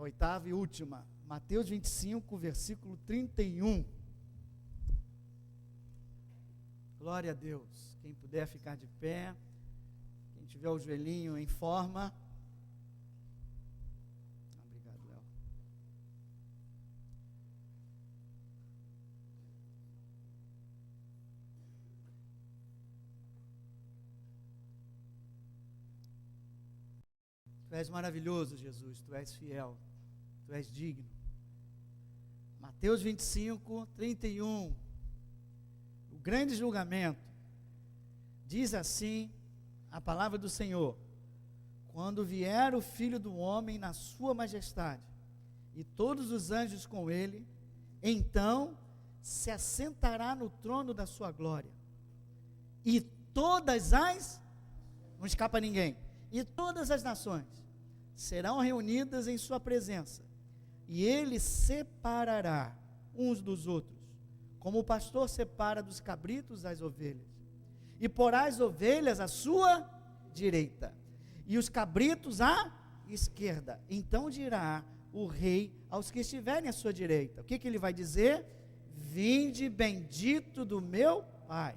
oitava e última. Mateus 25, versículo 31. Glória a Deus. Quem puder ficar de pé, quem tiver o joelhinho em forma. Obrigado, Léo. Tu és maravilhoso, Jesus, tu és fiel, tu és digno. Mateus 25, 31. O grande julgamento. Diz assim a palavra do Senhor: quando vier o Filho do Homem na sua majestade, e todos os anjos com ele, então se assentará no trono da sua glória. E todas as, não escapa ninguém, e todas as nações serão reunidas em sua presença, e ele separará uns dos outros, como o pastor separa dos cabritos as ovelhas, e porá as ovelhas à sua direita, e os cabritos à esquerda. Então dirá o rei aos que estiverem à sua direita, o que ele vai dizer? Vinde bendito do meu Pai,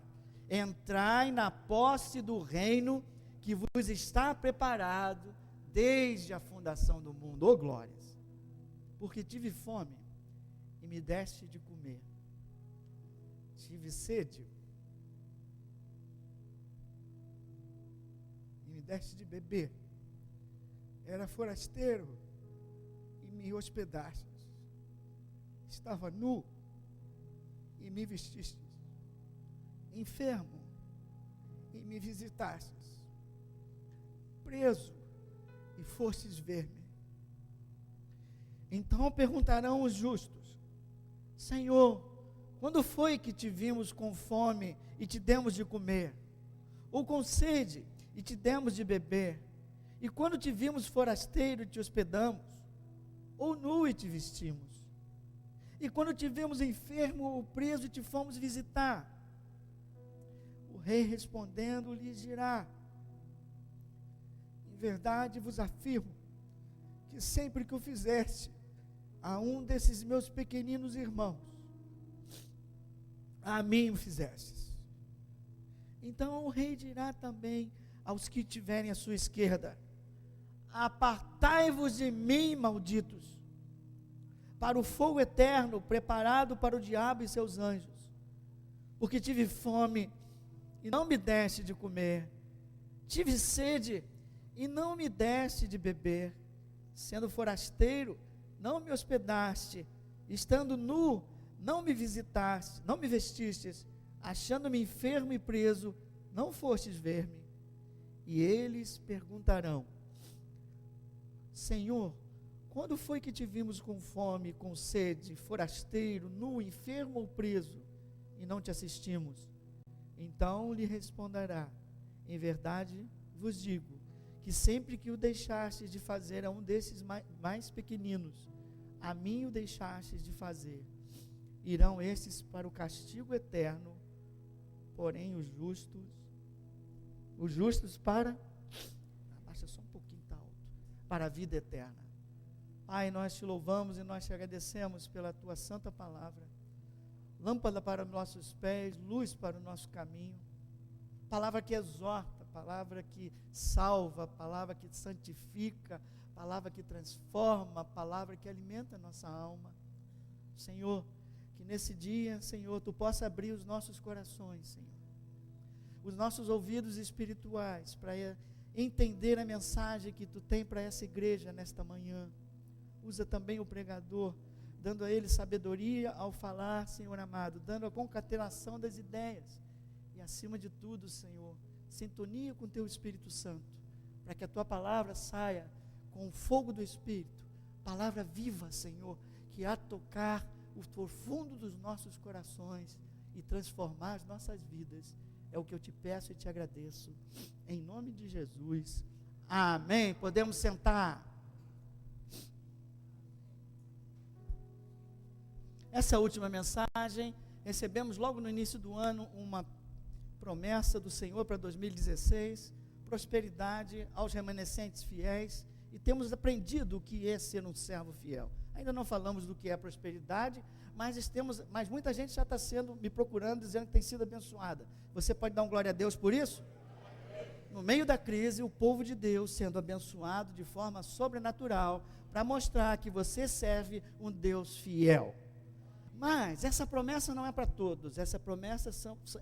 entrai na posse do reino que vos está preparado desde a fundação do mundo. Ô glórias! Porque tive fome e me deste de comer, tive sede e me deste de beber, era forasteiro e me hospedastes, estava nu e me vestistes, enfermo e me visitastes, preso e fostes ver-me. Então perguntarão os justos: Senhor, quando foi que te vimos com fome e te demos de comer? Ou com sede e te demos de beber? E quando te vimos forasteiro e te hospedamos? Ou nu e te vestimos? E quando te vimos enfermo ou preso e te fomos visitar? O rei respondendo lhes dirá: em verdade vos afirmo que sempre que o fizeste a um desses meus pequeninos irmãos, a mim o fizestes. Então o rei dirá também aos que tiverem à sua esquerda: apartai-vos de mim, malditos, para o fogo eterno preparado para o diabo e seus anjos, porque tive fome e não me deste de comer, tive sede e não me deste de beber, sendo forasteiro, não me hospedaste, estando nu, não me visitaste, não me vestistes, achando-me enfermo e preso, não fostes ver-me. E eles perguntarão: Senhor, quando foi que te vimos com fome, com sede, forasteiro, nu, enfermo ou preso, e não te assistimos? Então lhe responderá: em verdade vos digo, que sempre que o deixastes de fazer a um desses mais pequeninos, a mim o deixastes de fazer. Irão estes para o castigo eterno, porém os justos para, abaixa só um pouquinho, está alto, para a vida eterna. Pai, nós te louvamos e nós te agradecemos pela tua santa palavra, lâmpada para os nossos pés, luz para o nosso caminho, palavra que exorta, palavra que salva, palavra que santifica, palavra que transforma, palavra que alimenta a nossa alma. Senhor, que nesse dia, Senhor, tu possa abrir os nossos corações, Senhor, os nossos ouvidos espirituais, para entender a mensagem que tu tem para essa igreja nesta manhã. Usa também o pregador, dando a ele sabedoria ao falar, Senhor amado, dando a concatenação das ideias, e acima de tudo, Senhor, sintonia com o teu Espírito Santo, para que a tua palavra saia com o fogo do Espírito, palavra viva, Senhor, que há tocar o profundo dos nossos corações e transformar as nossas vidas. É o que eu te peço e te agradeço, em nome de Jesus, amém. Podemos sentar. Essa última mensagem, recebemos logo no início do ano uma promessa do Senhor para 2016, prosperidade aos remanescentes fiéis e temos aprendido o que é ser um servo fiel. Ainda não falamos do que é prosperidade, mas muita gente já está me procurando, dizendo que tem sido abençoada. Você pode dar um glória a Deus por isso? No meio da crise, o povo de Deus sendo abençoado de forma sobrenatural, para mostrar que você serve um Deus fiel. Mas essa promessa não é para todos, essa promessa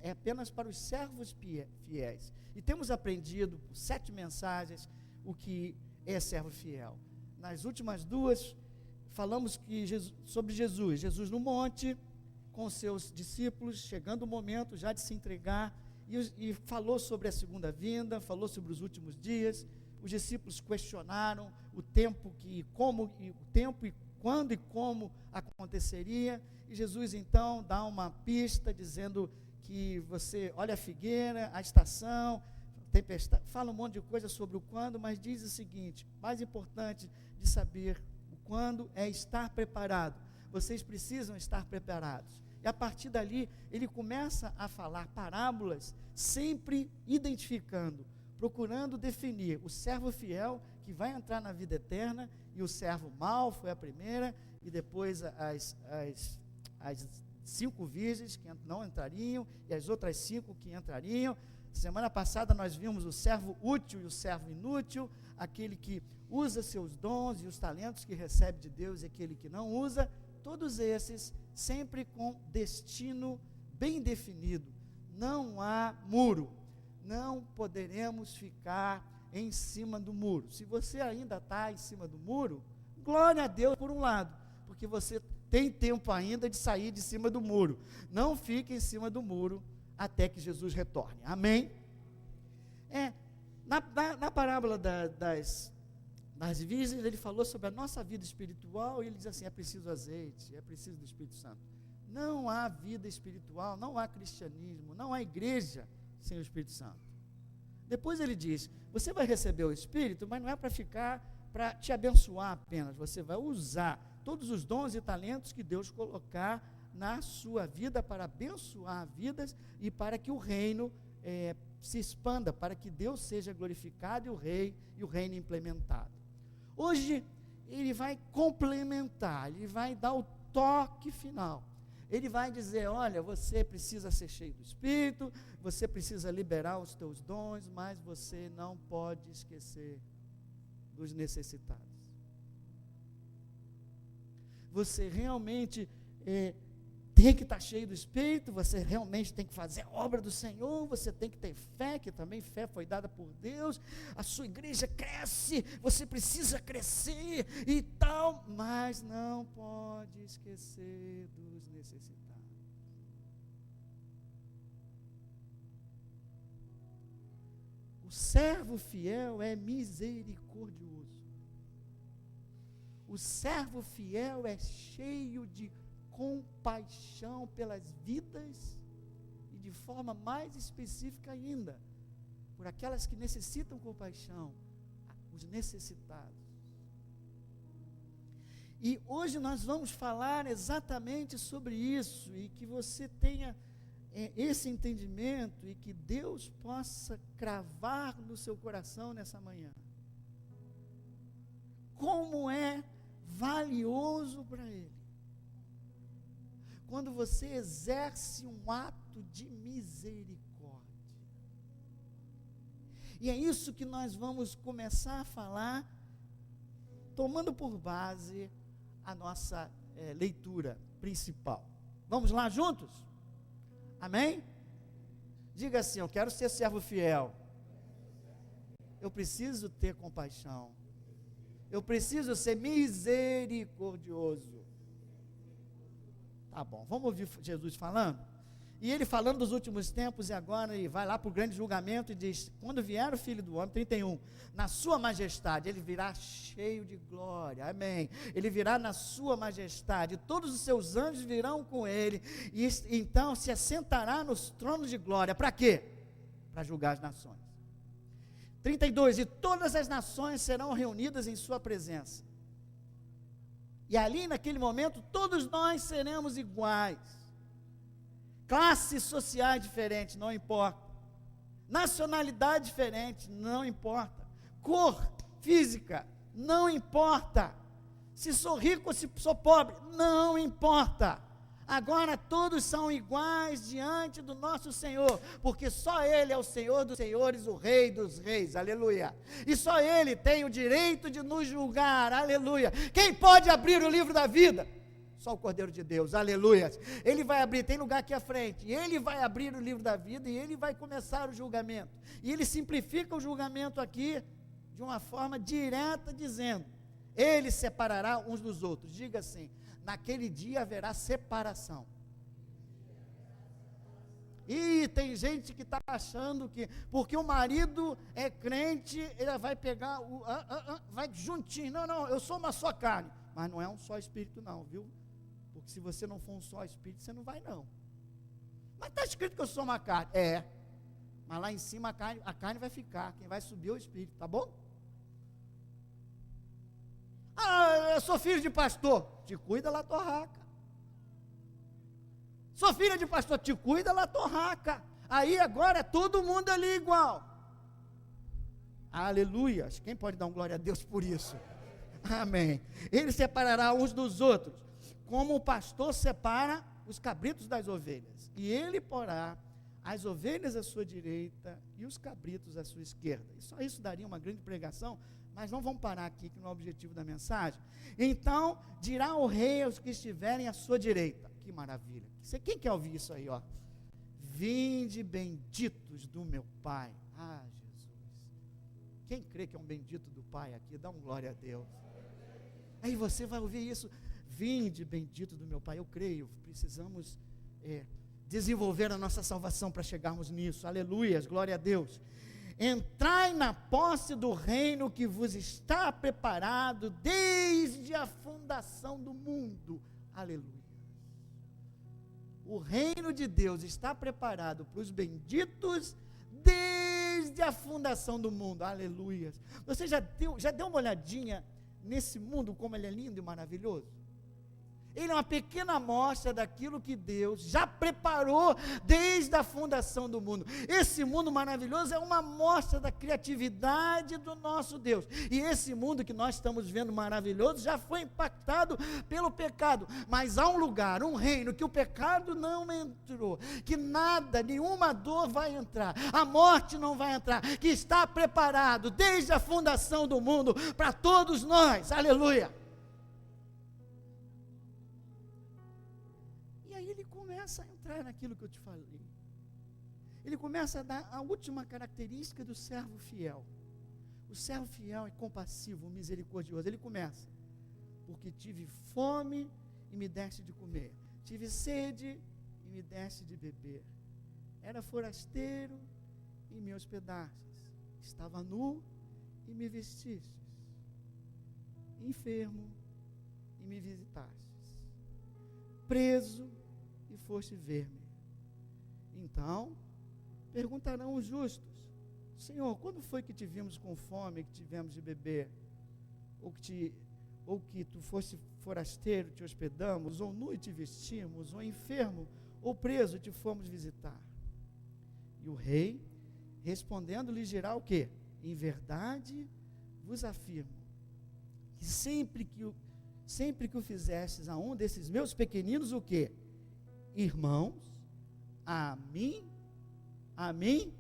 é apenas para os servos fiéis. E temos aprendido por 7 mensagens o que é servo fiel. Nas últimas 2, falamos sobre Jesus no monte, com seus discípulos, chegando o momento já de se entregar, e falou sobre a segunda vinda, falou sobre os últimos dias. Os discípulos questionaram o tempo e quando e como aconteceria, e Jesus então dá uma pista, dizendo que você olha a figueira, a estação, tempestade, fala um monte de coisa sobre o quando, mas diz o seguinte: mais importante de saber o quando é estar preparado. Vocês precisam estar preparados. E a partir dali, ele começa a falar parábolas, sempre identificando, procurando definir o servo fiel, que vai entrar na vida eterna, e o servo mau, foi a primeira, e depois as 5 virgens que não entrariam, e as outras 5 que entrariam. Semana passada nós vimos o servo útil e o servo inútil, aquele que usa seus dons e os talentos que recebe de Deus, e aquele que não usa. Todos esses sempre com destino bem definido. Não há muro, não poderemos ficar em cima do muro. Se você ainda está em cima do muro, glória a Deus por um lado, porque você tem tempo ainda de sair de cima do muro. Não fique em cima do muro até que Jesus retorne. Amém? Na parábola das virgens, ele falou sobre a nossa vida espiritual, e ele diz assim: é preciso azeite, é preciso do Espírito Santo. Não há vida espiritual, não há cristianismo, não há igreja sem o Espírito Santo. Depois ele diz: você vai receber o Espírito, mas não é para te abençoar apenas, você vai usar todos os dons e talentos que Deus colocar na sua vida para abençoar vidas e para que o reino se expanda, para que Deus seja glorificado e o reino implementado. Hoje ele vai complementar, ele vai dar o toque final. Ele vai dizer: olha, você precisa ser cheio do Espírito, você precisa liberar os teus dons, mas você não pode esquecer dos necessitados. Você realmente tem que estar cheio do Espírito, você realmente tem que fazer a obra do Senhor, você tem que ter fé, que também fé foi dada por Deus, a sua igreja cresce, você precisa crescer e tal, mas não pode esquecer dos necessitados. O servo fiel é misericordioso. O servo fiel é cheio de compaixão pelas vidas e de forma mais específica ainda, por aquelas que necessitam compaixão, os necessitados. E hoje nós vamos falar exatamente sobre isso, e que você tenha esse entendimento e que Deus possa cravar no seu coração nessa manhã. Como é valioso para Ele quando você exerce um ato de misericórdia. E é isso que nós vamos começar a falar, tomando por base a nossa leitura principal. Vamos lá juntos? Amém? Diga assim: eu quero ser servo fiel. Eu preciso ter compaixão. Eu preciso ser misericordioso. Tá bom, vamos ouvir Jesus falando? E ele falando dos últimos tempos, e agora ele vai lá para o grande julgamento e diz: quando vier o Filho do Homem, 31, na sua majestade, ele virá cheio de glória, amém, ele virá na sua majestade, todos os seus anjos virão com ele, e então se assentará nos tronos de glória. Para quê? Para julgar as nações. 32, e todas as nações serão reunidas em sua presença. E ali naquele momento, todos nós seremos iguais. Classes sociais diferentes, não importa. Nacionalidade diferente, não importa. Cor, física, não importa. Se sou rico ou se sou pobre, não importa. Agora todos são iguais diante do nosso Senhor, porque só Ele é o Senhor dos senhores, o Rei dos reis, aleluia. E só Ele tem o direito de nos julgar, aleluia. Quem pode abrir o livro da vida? Só o Cordeiro de Deus, aleluia. Ele vai abrir, tem lugar aqui à frente, e Ele vai abrir o livro da vida, e Ele vai começar o julgamento. E Ele simplifica o julgamento aqui, de uma forma direta, dizendo, Ele separará uns dos outros. Diga assim, naquele dia haverá separação. E tem gente que está achando que, porque o marido é crente, ele vai pegar, vai juntinho. Não, eu sou uma só carne. Mas não é um só espírito não, viu? Porque se você não for um só espírito, você não vai não. Mas está escrito que eu sou uma carne. É, mas lá em cima a carne vai ficar. Quem vai subir é o espírito, tá bom? Eu sou filho de pastor. Te cuida lá, torraca. Sou filha de pastor. Te cuida lá, torraca. Aí agora é todo mundo ali igual. Aleluia. Quem pode dar um glória a Deus por isso? Amém. Ele separará uns dos outros, como o pastor separa os cabritos das ovelhas. E ele porá as ovelhas à sua direita e os cabritos à sua esquerda. E só isso daria uma grande pregação, mas não vamos parar aqui, que não é o objetivo da mensagem. Então, dirá o rei aos que estiverem à sua direita. Que maravilha. Quem quer ouvir isso aí, ó? Vinde benditos do meu Pai. Ah, Jesus. Quem crê que é um bendito do Pai aqui, dá um glória a Deus. Aí você vai ouvir isso. Vinde bendito do meu Pai. Eu creio, precisamos desenvolver a nossa salvação para chegarmos nisso. Aleluias, glória a Deus. Entrai na posse do reino que vos está preparado desde a fundação do mundo. Aleluia. O reino de Deus está preparado para os benditos desde a fundação do mundo. Aleluia. Você já deu uma olhadinha nesse mundo, como ele é lindo e maravilhoso? Ele é uma pequena amostra daquilo que Deus já preparou desde a fundação do mundo. Esse mundo maravilhoso é uma amostra da criatividade do nosso Deus. E esse mundo que nós estamos vendo maravilhoso já foi impactado pelo pecado. Mas há um lugar, um reino que o pecado não entrou, que nada, nenhuma dor vai entrar, a morte não vai entrar, que está preparado desde a fundação do mundo para todos nós. Aleluia. Ele começa a entrar naquilo que eu te falei. Ele começa a dar a última característica do servo fiel. O servo fiel é compassivo, misericordioso. Ele começa, porque tive fome e me deste de comer, tive sede e me deste de beber, era forasteiro e me hospedastes, estava nu e me vestistes, enfermo e me visitastes, preso e foste ver-me. Então perguntarão os justos: Senhor, quando foi que te vimos com fome, que tivemos de beber? Ou que tu fosse forasteiro, te hospedamos, ou nu e te vestimos, ou enfermo, ou preso, te fomos visitar? E o rei, respondendo, lhes dirá o quê? Em verdade vos afirmo, que sempre que o fizestes a um desses meus pequeninos, o quê? Irmãos, a mim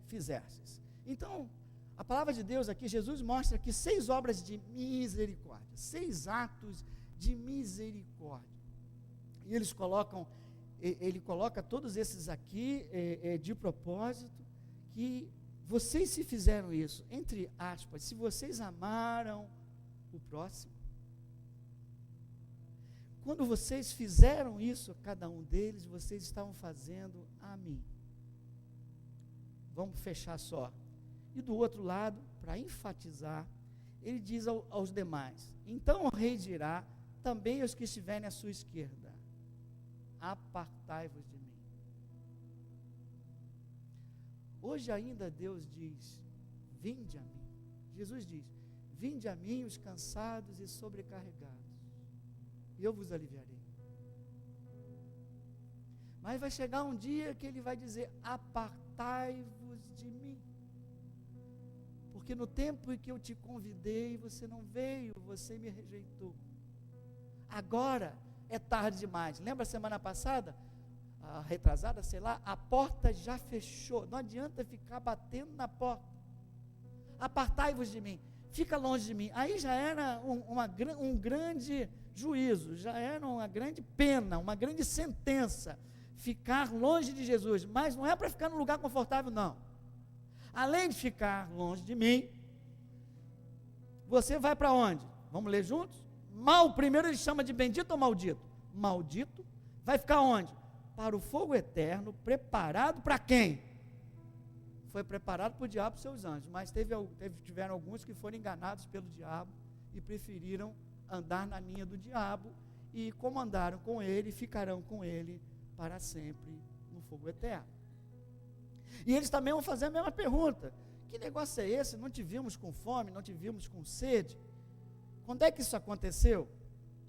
fizestes. Então, a palavra de Deus aqui, Jesus mostra aqui 6 obras de misericórdia, 6 atos de misericórdia. E ele coloca todos esses aqui de propósito, que vocês se fizeram isso, entre aspas, se vocês amaram o próximo. Quando vocês fizeram isso a cada um deles, vocês estavam fazendo a mim. Vamos fechar só. E do outro lado, para enfatizar, ele diz aos demais: então o rei dirá também aos que estiverem à sua esquerda: apartai-vos de mim. Hoje ainda Deus diz: vinde a mim. Jesus diz: vinde a mim os cansados e sobrecarregados, e eu vos aliviarei. Mas vai chegar um dia que ele vai dizer: apartai-vos de mim, porque no tempo em que eu te convidei, você não veio, você me rejeitou. Agora é tarde demais. Lembra a semana passada? A retrasada, sei lá, a porta já fechou. Não adianta ficar batendo na porta. Apartai-vos de mim, fica longe de mim. Aí já era um grande juízo, já era uma grande pena, uma grande sentença, ficar longe de Jesus. Mas não é para ficar num lugar confortável, não. Além de ficar longe de mim, você vai para onde? Vamos ler juntos? Primeiro ele chama de bendito ou maldito? Maldito, vai ficar onde? Para o fogo eterno, preparado para quem? Foi preparado para o diabo e seus anjos, mas tiveram alguns que foram enganados pelo diabo e preferiram andar na linha do diabo, e como andaram com ele, ficarão com ele para sempre no fogo eterno. E eles também vão fazer a mesma pergunta: que negócio é esse? Não te vimos com fome, não te vimos com sede? Quando é que isso aconteceu?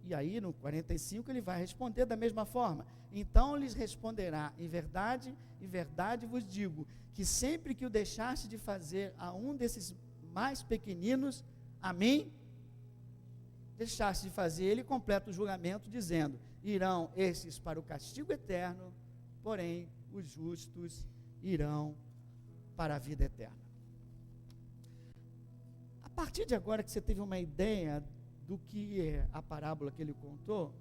E aí no 45 ele vai responder da mesma forma. Então lhes responderá: em verdade vos digo, que sempre que o deixaste de fazer a um desses mais pequeninos, a mim, deixaste de fazer. Ele completa o julgamento dizendo: irão esses para o castigo eterno, porém os justos irão para a vida eterna. A partir de agora que você teve uma ideia do que é a parábola que ele contou,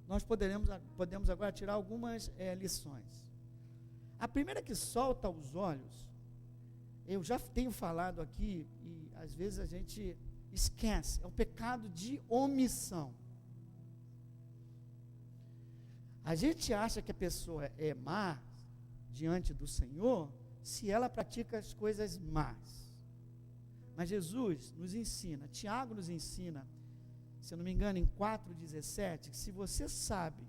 nós podemos agora tirar algumas lições. A primeira que salta aos olhos, eu já tenho falado aqui, e às vezes a gente esquece, é o pecado de omissão. A gente acha que a pessoa é má diante do Senhor se ela pratica as coisas más. Mas Jesus nos ensina, Tiago nos ensina, se eu não me engano, em 4,17, que se você sabe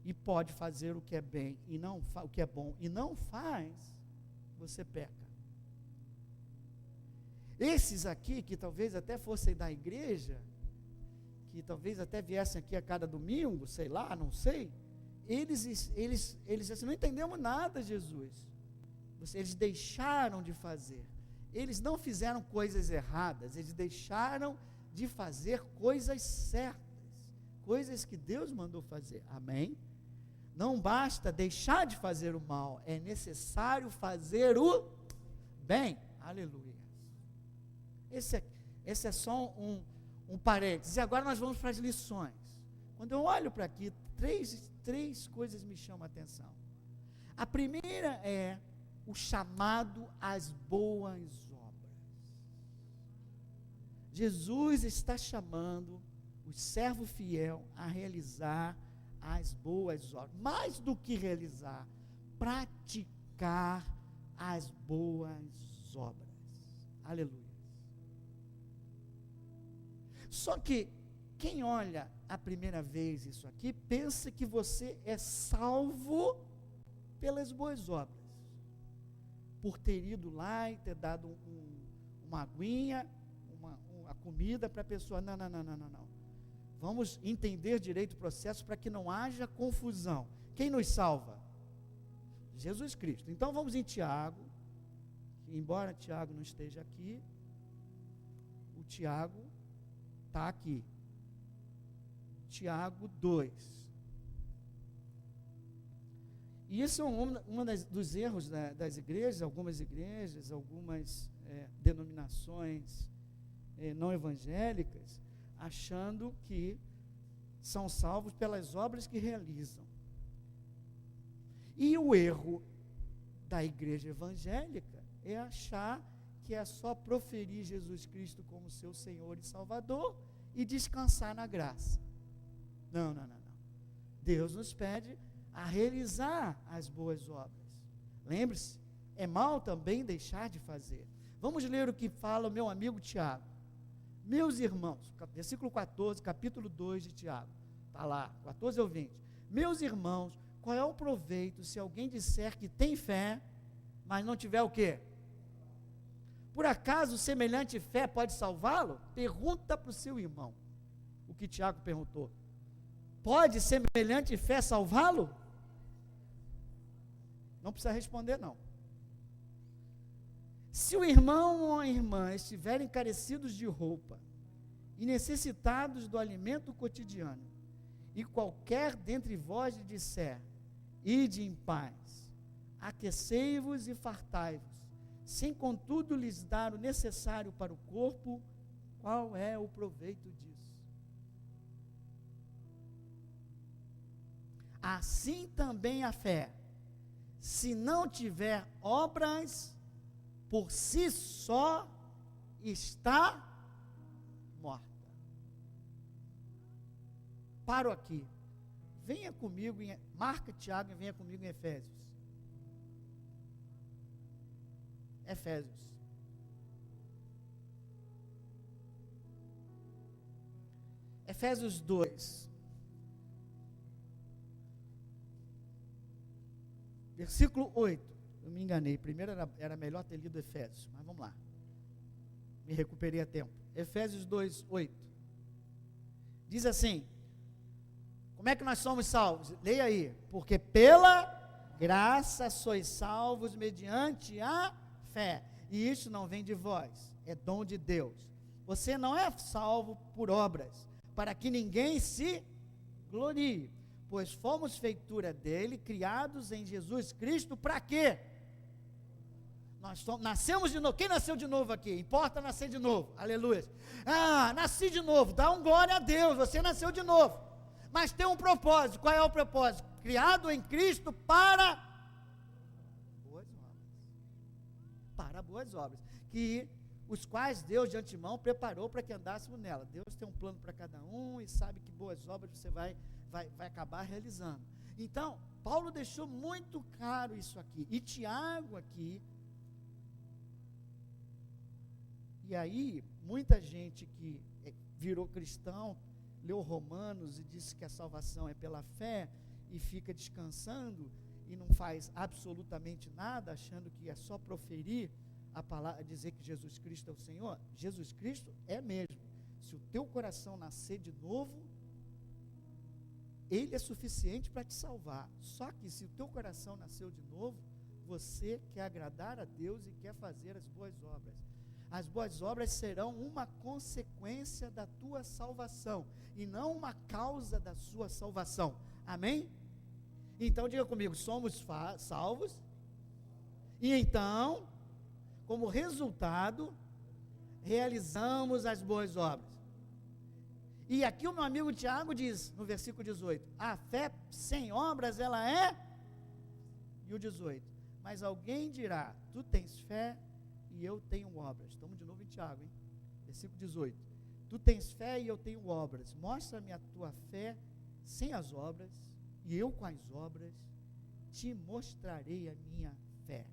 e pode fazer o que é bem e não o que é bom e não faz, você peca. Esses aqui, que talvez até fossem da igreja, que talvez até viessem aqui a cada domingo, sei lá, não sei, eles assim, não entendemos nada, Jesus. Eles deixaram de fazer. Eles não fizeram coisas erradas, eles deixaram de fazer coisas certas, coisas que Deus mandou fazer. Amém? Não basta deixar de fazer o mal, é necessário fazer o bem. Aleluia. Esse é só um parênteses. E agora nós vamos para as lições. Quando eu olho para aqui, três coisas me chamam a atenção. A primeira é o chamado às boas obras. Jesus está chamando o servo fiel a realizar as boas obras. Mais do que realizar, praticar as boas obras. Aleluia. Só que quem olha a primeira vez isso aqui, pensa que você é salvo pelas boas obras, por ter ido lá e ter dado uma aguinha, uma comida para a pessoa. Não. Vamos entender direito o processo para que não haja confusão. Quem nos salva? Jesus Cristo. Então vamos em Tiago, embora Tiago não esteja aqui, o Tiago está aqui. Tiago 2. E isso é um dos erros das igrejas, algumas denominações não evangélicas, achando que são salvos pelas obras que realizam. E o erro da igreja evangélica é achar que é só proferir Jesus Cristo como seu Senhor e Salvador e descansar na graça. Não. Deus nos pede a realizar as boas obras. Lembre-se, é mal também deixar de fazer. Vamos ler o que fala o meu amigo Tiago. Meus irmãos, versículo 14, capítulo 2 de Tiago. Está lá, 14 ou 20. Meus irmãos, qual é o proveito se alguém disser que tem fé, mas não tiver o quê? Por acaso semelhante fé pode salvá-lo? Pergunta para o seu irmão. O que Tiago perguntou. Pode semelhante fé salvá-lo? Não precisa responder, não. Se o irmão ou a irmã estiverem carecidos de roupa e necessitados do alimento cotidiano, e qualquer dentre vós lhe disser: ide em paz, aquecei-vos e fartai-vos, sem contudo lhes dar o necessário para o corpo, qual é o proveito disso? Assim também a fé, se não tiver obras, por si só está morta. Paro aqui. Venha comigo, marca Tiago e venha comigo em Efésios. Efésios. Efésios 2. Versículo 8. Eu me enganei. Primeiro era melhor ter lido Efésios, mas vamos lá. Me recuperei a tempo. Efésios 2, 8. Diz assim: como é que nós somos salvos? Leia aí. Porque pela graça sois salvos mediante a fé. E isso não vem de vós, é dom de Deus. Você não é salvo por obras, para que ninguém se glorie, pois fomos feitura dele, criados em Jesus Cristo, para quê? Nascemos de novo. Quem nasceu de novo aqui? Importa nascer de novo, aleluia. Nasci de novo, dá um glória a Deus, você nasceu de novo, mas tem um propósito. Qual é o propósito? Criado em Cristo para boas obras, que os quais Deus de antemão preparou para que andássemos nela. Deus tem um plano para cada um e sabe que boas obras você vai acabar realizando. Então, Paulo deixou muito claro isso aqui, e Tiago aqui. E aí, muita gente que virou cristão, leu Romanos e disse que a salvação é pela fé, e fica descansando, e não faz absolutamente nada, achando que é só proferir a palavra, dizer que Jesus Cristo é o Senhor. Jesus Cristo é mesmo. Se o teu coração nascer de novo, Ele é suficiente para te salvar. Só que se o teu coração nasceu de novo, você quer agradar a Deus e quer fazer as boas obras. As boas obras serão uma consequência da tua salvação, e não uma causa da sua salvação. Amém? Então diga comigo: somos salvos, e então, como resultado, realizamos as boas obras. E aqui o meu amigo Tiago diz, no versículo 18, a fé sem obras, ela é, e o 18, mas alguém dirá, tu tens fé e eu tenho obras. Estamos de novo em Tiago, hein? Versículo 18, tu tens fé e eu tenho obras, mostra-me a tua fé sem as obras, e eu com as obras te mostrarei a minha fé.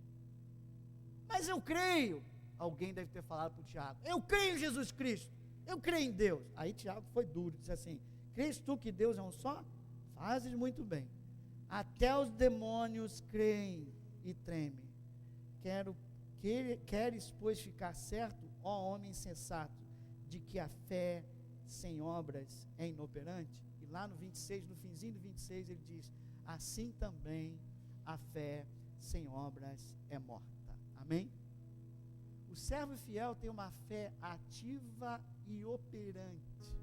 Mas eu creio, alguém deve ter falado para o Tiago, eu creio em Jesus Cristo, eu creio em Deus. Aí Tiago foi duro, disse assim, crês tu que Deus é um só? Fazes muito bem, até os demônios creem e tremem. Queres, pois, ficar certo, ó homem insensato, de que a fé sem obras é inoperante? E lá no 26, no finzinho do 26, ele diz, assim também a fé sem obras é morta. Amém? O servo fiel tem uma fé ativa e operante.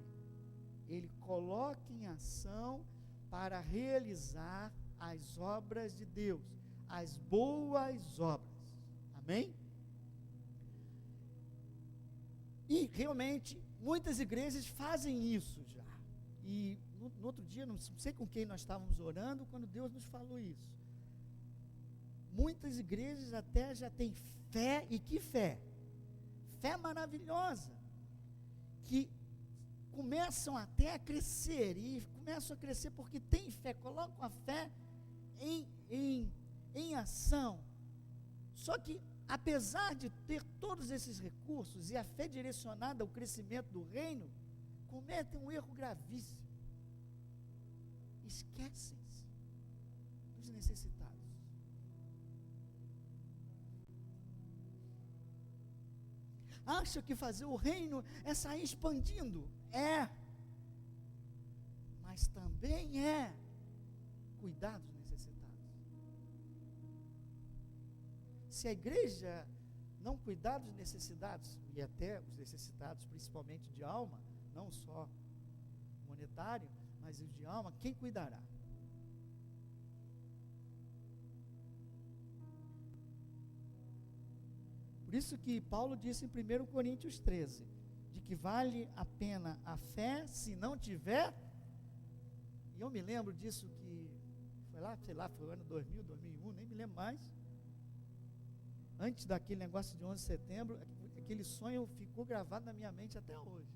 Ele coloca em ação para realizar as obras de Deus, as boas obras. Amém? E realmente, muitas igrejas fazem isso já. E no outro dia, não sei com quem nós estávamos orando, quando Deus nos falou isso. Muitas igrejas até já têm fé, e que fé? Fé maravilhosa, que começam até a crescer, e começam a crescer porque tem fé, colocam a fé em ação. Só que, apesar de ter todos esses recursos, e a fé direcionada ao crescimento do reino, cometem um erro gravíssimo. Esquecem-se dos necessitados. Acha que fazer o reino é sair expandindo? É. Mas também é cuidar dos necessitados. Se a igreja não cuidar dos necessitados, e até os necessitados principalmente de alma, não só monetário, mas os de alma, quem cuidará? Por isso que Paulo disse em 1 Coríntios 13, de que vale a pena a fé se não tiver, e eu me lembro disso que foi lá, sei lá, foi o ano 2000, 2001, nem me lembro mais, antes daquele negócio de 11 de setembro, aquele sonho ficou gravado na minha mente até hoje.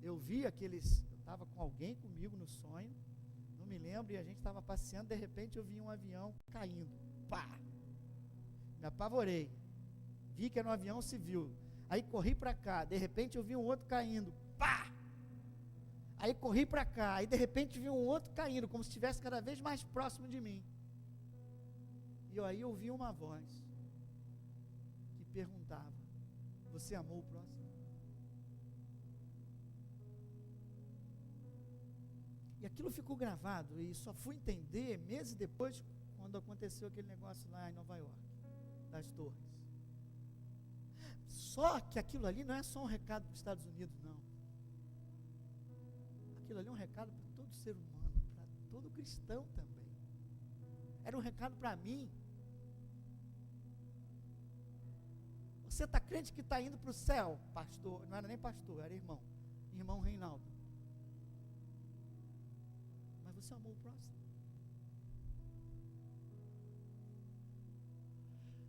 Eu vi aqueles, eu estava com alguém comigo no sonho, não me lembro, e a gente estava passeando, de repente eu vi um avião caindo, pá, me apavorei, vi que era um avião civil, aí corri para cá, de repente eu vi um outro caindo, pá, aí corri para cá, aí de repente vi um outro caindo, como se estivesse cada vez mais próximo de mim, e aí eu ouvi uma voz, que perguntava, você amou o próximo? E aquilo ficou gravado, e só fui entender meses depois, quando aconteceu aquele negócio lá em Nova York, das torres. Só que aquilo ali não é só um recado para os Estados Unidos, não. Aquilo ali é um recado para todo ser humano, para todo cristão também. Era um recado para mim. Você está crente que está indo para o céu, pastor, não era nem pastor, era irmão Reinaldo. Mas você amou o próximo?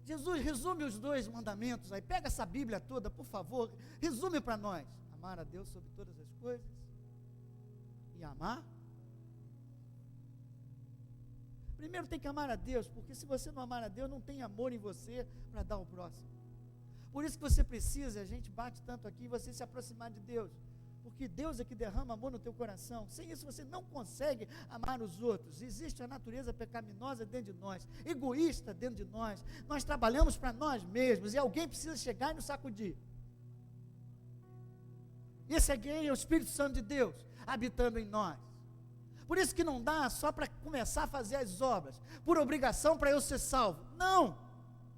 Jesus resume os 2 mandamentos aí, pega essa Bíblia toda, por favor, resume para nós. Amar a Deus sobre todas as coisas e amar. Primeiro tem que amar a Deus, porque se você não amar a Deus, não tem amor em você para dar ao próximo. Por isso que você precisa, a gente bate tanto aqui, você se aproximar de Deus, porque Deus é que derrama amor no teu coração. Sem isso você não consegue amar os outros. Existe a natureza pecaminosa dentro de nós, egoísta dentro de nós. Nós trabalhamos para nós mesmos e alguém precisa chegar e nos sacudir. Esse alguém é o Espírito Santo de Deus habitando em nós. Por isso que não dá só para começar a fazer as obras por obrigação para eu ser salvo. Não!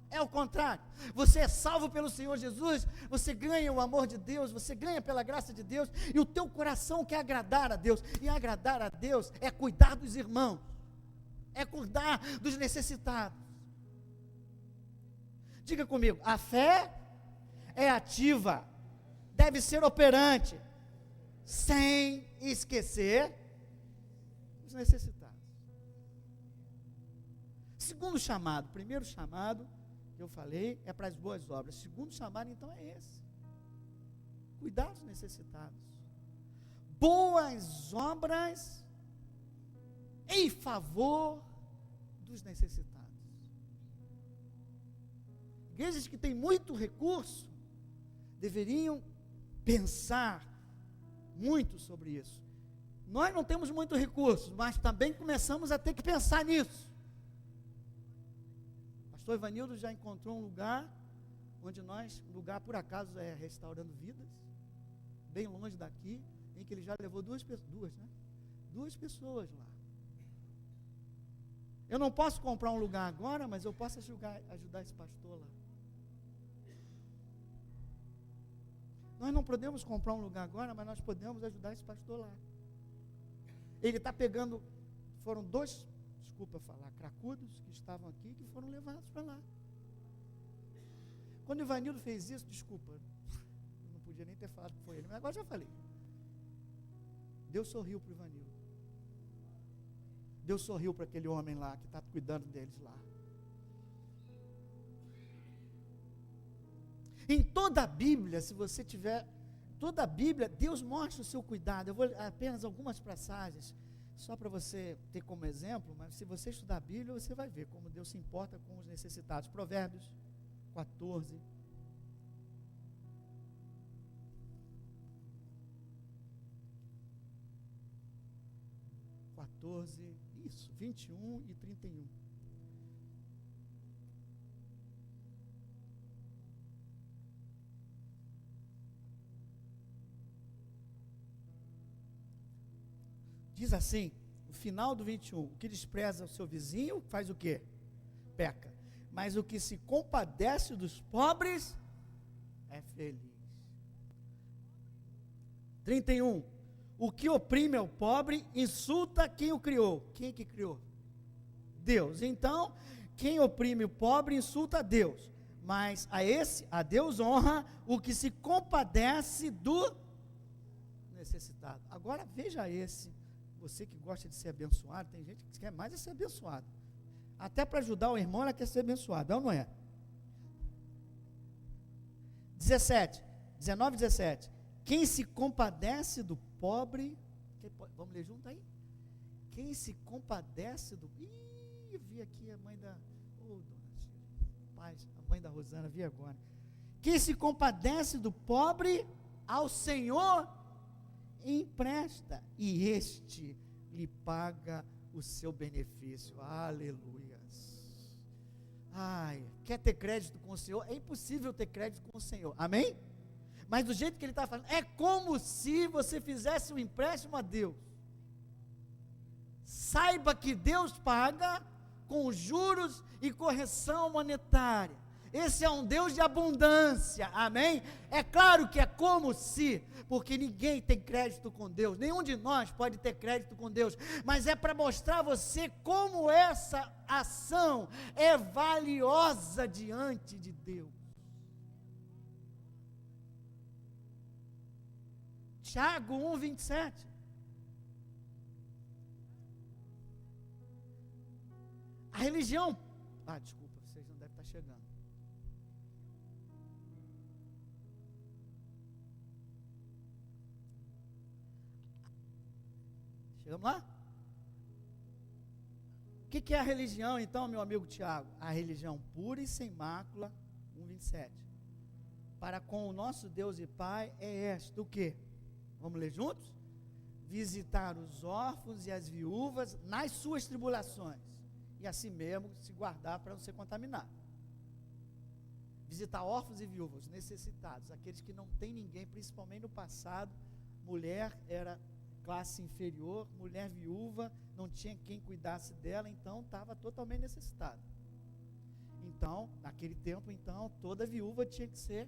É o contrário, você é salvo pelo Senhor Jesus, você ganha o amor de Deus, você ganha pela graça de Deus, e o teu coração quer agradar a Deus, e agradar a Deus é cuidar dos irmãos, é cuidar dos necessitados. Diga comigo, a fé é ativa, deve ser operante, sem esquecer os necessitados. Segundo chamado, primeiro chamado, que eu falei, é para as boas obras. O segundo chamado, então, é esse. Cuidar dos necessitados. Boas obras em favor dos necessitados. Igrejas que têm muito recurso deveriam pensar muito sobre isso. Nós não temos muito recurso, mas também começamos a ter que pensar nisso. O pastor Ivanildo já encontrou um lugar, onde um lugar por acaso é Restaurando Vidas, bem longe daqui, em que ele já levou duas pessoas lá. Eu não posso comprar um lugar agora, mas eu posso ajudar esse pastor lá. Nós não podemos comprar um lugar agora, mas nós podemos ajudar esse pastor lá. Ele está pegando, foram 2, cracudos que estavam aqui, que foram levados para lá. Quando o Ivanildo fez isso, eu não podia nem ter falado que foi ele, mas agora já falei. Deus sorriu para o Ivanildo. Deus sorriu para aquele homem lá, que está cuidando deles lá. Em toda a Bíblia, se você tiver, toda a Bíblia, Deus mostra o seu cuidado. Eu vou apenas algumas passagens, só para você ter como exemplo, mas se você estudar a Bíblia, você vai ver como Deus se importa com os necessitados. Provérbios 14. Isso, 21 e 31. Diz assim, o final do 21, o que despreza o seu vizinho, faz o quê? Peca. mas o que se compadece dos pobres é feliz. 31. O que oprime ao pobre insulta quem o criou. Quem que criou? Deus. Então, quem oprime o pobre insulta a Deus. Mas a Deus honra o que se compadece do necessitado. Agora veja esse. Você que gosta de ser abençoado, tem gente que quer mais é ser abençoado. Até para ajudar o irmão, ela quer ser abençoada, é ou não é? 19 e 17. Quem se compadece do pobre, vamos ler junto aí? Quem se compadece do... eu vi aqui a mãe da... Paz, a mãe da Rosana, vi agora. Quem se compadece do pobre, ao Senhor empresta, e este lhe paga o seu benefício. Aleluias. Ai, quer ter crédito com o Senhor? É impossível ter crédito com o Senhor, amém? Mas do jeito que ele está falando, é como se você fizesse um empréstimo a Deus. Saiba que Deus paga com juros e correção monetária. Esse é um Deus de abundância, amém? É claro que é como se, porque ninguém tem crédito com Deus, nenhum de nós pode ter crédito com Deus, mas é para mostrar a você como essa ação é valiosa diante de Deus. Tiago 1:27. A religião... desculpa, vocês não devem estar chegando. Chegamos lá? O que é a religião, então, meu amigo Tiago? A religião pura e sem mácula, 1:27. Para com o nosso Deus e Pai é esta, o quê? Vamos ler juntos? Visitar os órfãos e as viúvas nas suas tribulações, e assim mesmo se guardar para não ser contaminado. Visitar órfãos e viúvas, necessitados, aqueles que não têm ninguém, principalmente no passado, mulher era classe inferior, mulher viúva, não tinha quem cuidasse dela, então estava totalmente necessitada. Então, naquele tempo, então, toda viúva tinha que ser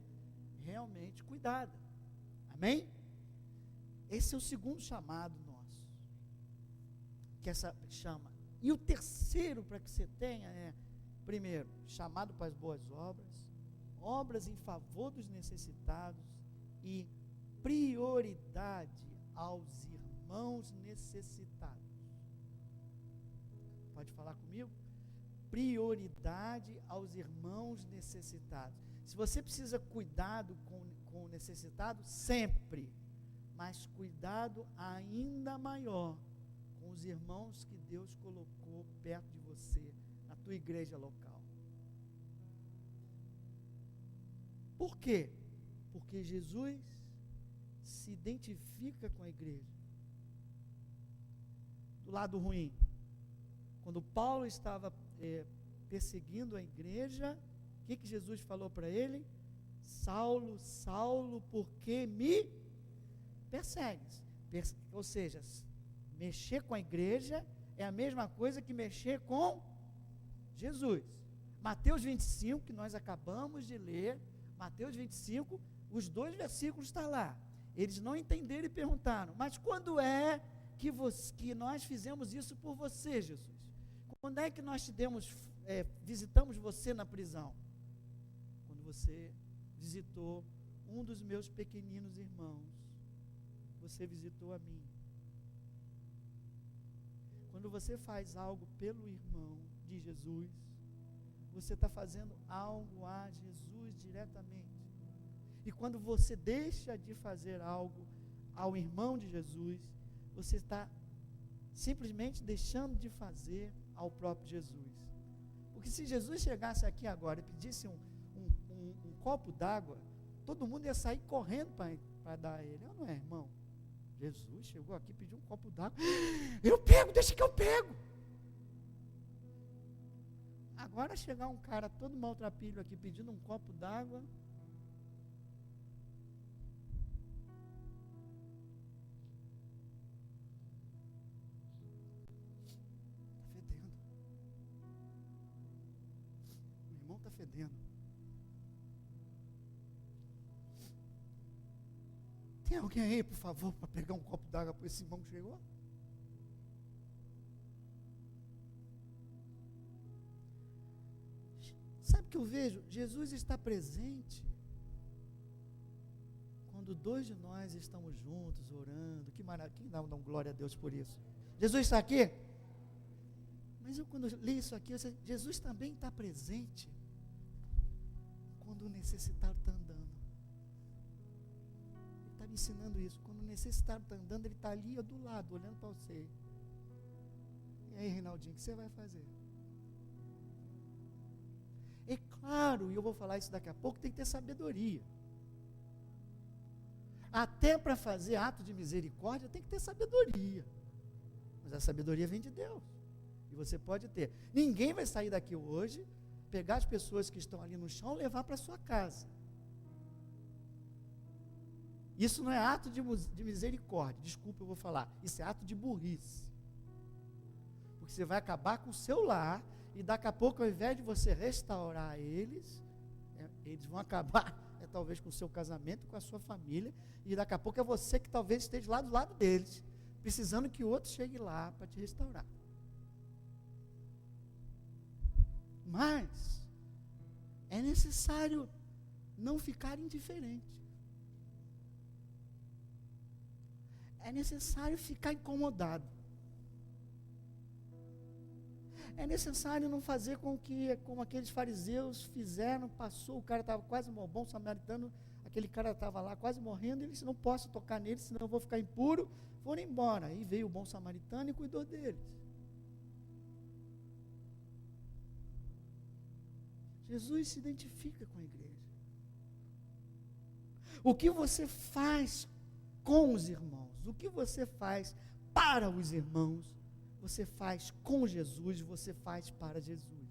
realmente cuidada. Amém? Esse é o segundo chamado nosso, que essa chama. E o terceiro para que você tenha é, primeiro, chamado para as boas obras, obras em favor dos necessitados e prioridade aos irmãos necessitados. Pode falar comigo? Prioridade aos irmãos necessitados. Se você precisa cuidado com o necessitado, sempre, mas cuidado ainda maior com os irmãos que Deus colocou perto de você, na tua igreja local. Por quê? Porque Jesus se identifica com a igreja. Do lado ruim, quando Paulo estava perseguindo a igreja, o que Jesus falou para ele? Saulo, Saulo, por que me persegues? Ou seja, mexer com a igreja é a mesma coisa que mexer com Jesus. Mateus 25, que nós acabamos de ler, Mateus 25, os 2 versículos estão lá. Eles não entenderam e perguntaram, mas quando é que nós fizemos isso por você, Jesus? Quando é que nós visitamos você na prisão? Quando você visitou um dos meus pequeninos irmãos, você visitou a mim. Quando você faz algo pelo irmão de Jesus, você está fazendo algo a Jesus diretamente. E quando você deixa de fazer algo ao irmão de Jesus, você está simplesmente deixando de fazer ao próprio Jesus. Porque se Jesus chegasse aqui agora e pedisse um copo d'água, todo mundo ia sair correndo para dar a ele. Não é, irmão? Jesus chegou aqui e pediu um copo d'água. Eu pego, deixa que eu pego. Agora chegar um cara todo maltrapilho aqui pedindo um copo d'água. Está fedendo. fedendo. Tem alguém aí, por favor, para pegar um copo d'água para esse irmão que chegou? Sabe o que eu vejo? Jesus está presente quando dois de nós estamos juntos, orando. Que maravilha, quem dá glória a Deus por isso? Jesus está aqui? Mas eu, quando li isso aqui, eu disse, Jesus também está presente quando o necessitado está andando. Ele está me ensinando isso. Quando o necessitado está andando, ele está ali do lado, olhando para você. E aí, Reinaldinho, o que você vai fazer? É claro, e eu vou falar isso daqui a pouco, tem que ter sabedoria. Até para fazer ato de misericórdia tem que ter sabedoria. Mas a sabedoria vem de Deus. E você pode ter. Ninguém vai sair daqui hoje, pegar as pessoas que estão ali no chão e levar para sua casa. Isso não é ato de misericórdia. Desculpa, eu vou falar. Isso é ato de burrice. Porque você vai acabar com o seu lar e daqui a pouco, ao invés de você restaurar eles, eles vão acabar, talvez, com o seu casamento, com a sua família, e daqui a pouco é você que talvez esteja lá do lado deles, precisando que o outro chegue lá para te restaurar. Mas é necessário não ficar indiferente. É necessário ficar incomodado. É necessário não fazer como aqueles fariseus fizeram, passou, o cara estava quase morrendo, bom samaritano, aquele cara estava lá quase morrendo, ele disse, não posso tocar nele, senão eu vou ficar impuro, foram embora. Aí veio o bom samaritano e cuidou deles. Jesus se identifica com a igreja. O que você faz com os irmãos, o que você faz para os irmãos, você faz com Jesus, você faz para Jesus.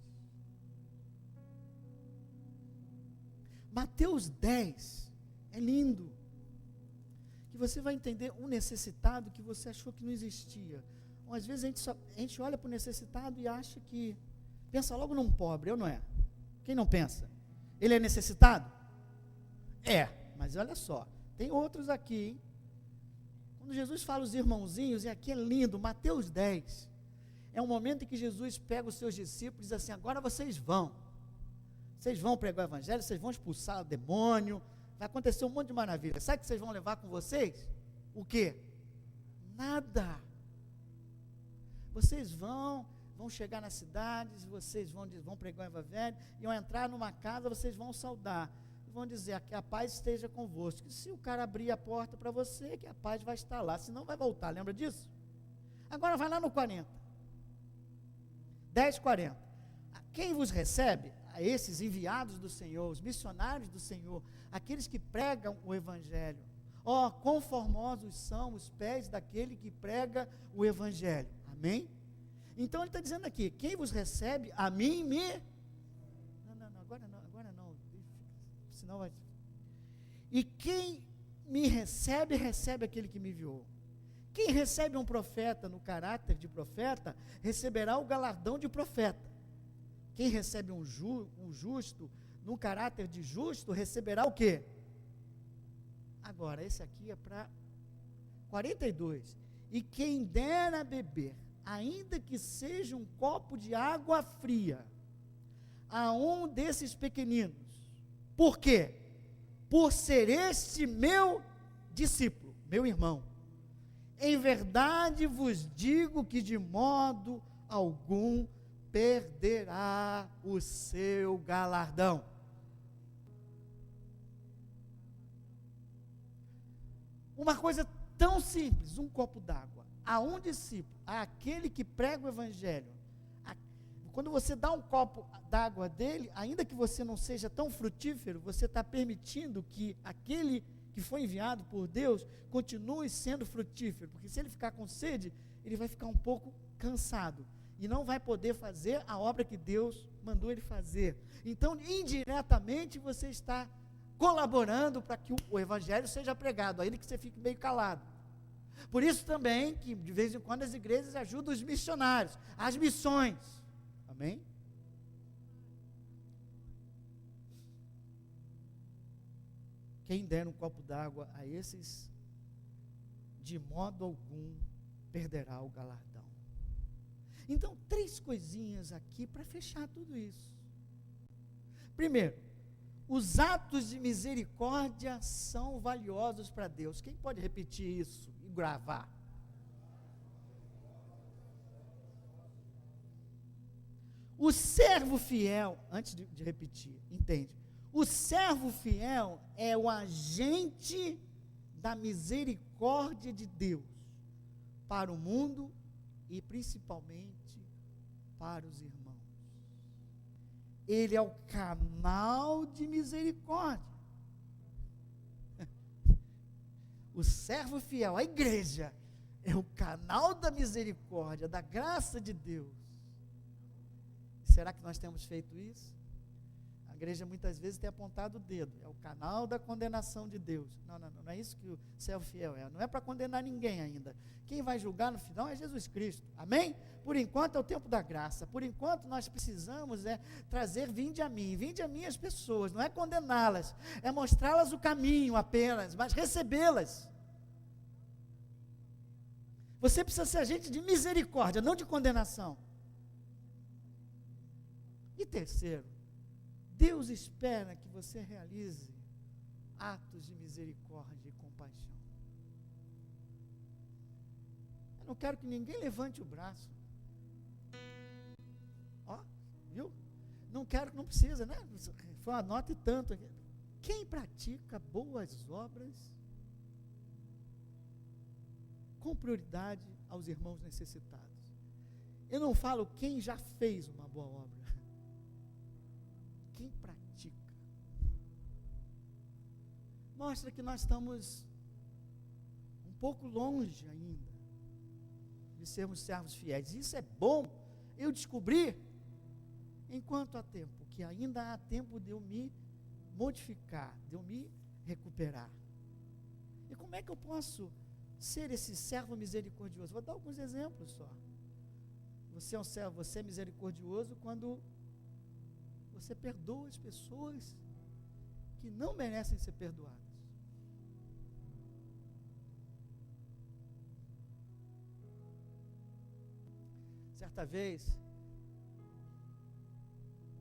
Mateus 10 é lindo, que você vai entender um necessitado que você achou que não existia. Às vezes a gente olha para o necessitado e acha que, pensa logo num pobre, ou não é? Quem não pensa? Ele é necessitado? É, mas olha só, tem outros aqui, hein? Quando Jesus fala os irmãozinhos, e aqui é lindo, Mateus 10, é um momento em que Jesus pega os seus discípulos e diz assim, agora vocês vão pregar o evangelho, vocês vão expulsar o demônio, vai acontecer um monte de maravilha. Sabe o que vocês vão levar com vocês? O quê? Nada. Vocês vão chegar nas cidades, vocês vão pregar o evangelho, e ao entrar numa casa, vocês vão saudar. Vão dizer que a paz esteja convosco. E se o cara abrir a porta para você, que a paz vai estar lá, senão vai voltar, lembra disso? Agora vai lá no 40, 10:40. Quem vos recebe? A esses enviados do Senhor, os missionários do Senhor, aqueles que pregam o evangelho. Ó, quão formosos são os pés daquele que prega o evangelho. Amém? Então ele está dizendo aqui, quem vos recebe, a mim me... Não, agora não. Senão vai... E quem me recebe, recebe aquele que me enviou. Quem recebe um profeta no caráter de profeta, receberá o galardão de profeta. Quem recebe um justo no caráter de justo, receberá o quê? Agora, esse aqui é para 42. E quem dera beber, ainda que seja um copo de água fria, a um desses pequeninos, por quê? Por ser este meu discípulo, meu irmão. Em verdade vos digo que de modo algum perderá o seu galardão. Uma coisa tão simples, um copo d'água, a um discípulo, àquele que prega o evangelho. Quando você dá um copo d'água dele, ainda que você não seja tão frutífero, você está permitindo que aquele que foi enviado por Deus continue sendo frutífero, porque se ele ficar com sede, ele vai ficar um pouco cansado e não vai poder fazer a obra que Deus mandou ele fazer. Então, indiretamente, você está colaborando para que o evangelho seja pregado, ainda que você fique meio calado. Por isso também, que de vez em quando as igrejas ajudam os missionários, as missões. Amém? quem der um copo d'água a esses, de modo algum perderá o galardão. Então, 3 coisinhas aqui para fechar tudo isso. Primeiro, os atos de misericórdia são valiosos para Deus. Quem pode repetir isso e gravar? O servo fiel, antes de repetir, entende? O servo fiel é o agente da misericórdia de Deus para o mundo e principalmente para os irmãos. Ele é o canal de misericórdia. O servo fiel, a igreja, é o canal da misericórdia, da graça de Deus. Será que nós temos feito isso? A igreja muitas vezes tem apontado o dedo, é o canal da condenação de Deus. Não é isso que o servo fiel é, não é para condenar ninguém ainda. Quem vai julgar no final é Jesus Cristo, amém? Por enquanto é o tempo da graça, por enquanto nós precisamos trazer vinde a mim as pessoas, não é condená-las, é mostrá-las o caminho apenas, mas recebê-las. Você precisa ser agente de misericórdia, não de condenação. E terceiro, Deus espera que você realize atos de misericórdia e compaixão. Eu não quero que ninguém levante o braço. Ó, viu? Não quero, não precisa, né? Foi uma nota e tanto aqui. Quem pratica boas obras, com prioridade aos irmãos necessitados. Eu não falo quem já fez uma boa obra. Quem pratica. Mostra que nós estamos um pouco longe ainda de sermos servos fiéis. Isso é bom eu descobrir enquanto há tempo, que ainda há tempo de eu me modificar, de eu me recuperar. E como é que eu posso ser esse servo misericordioso? Vou dar alguns exemplos só. Você é um servo, você é misericordioso quando você perdoa as pessoas que não merecem ser perdoadas.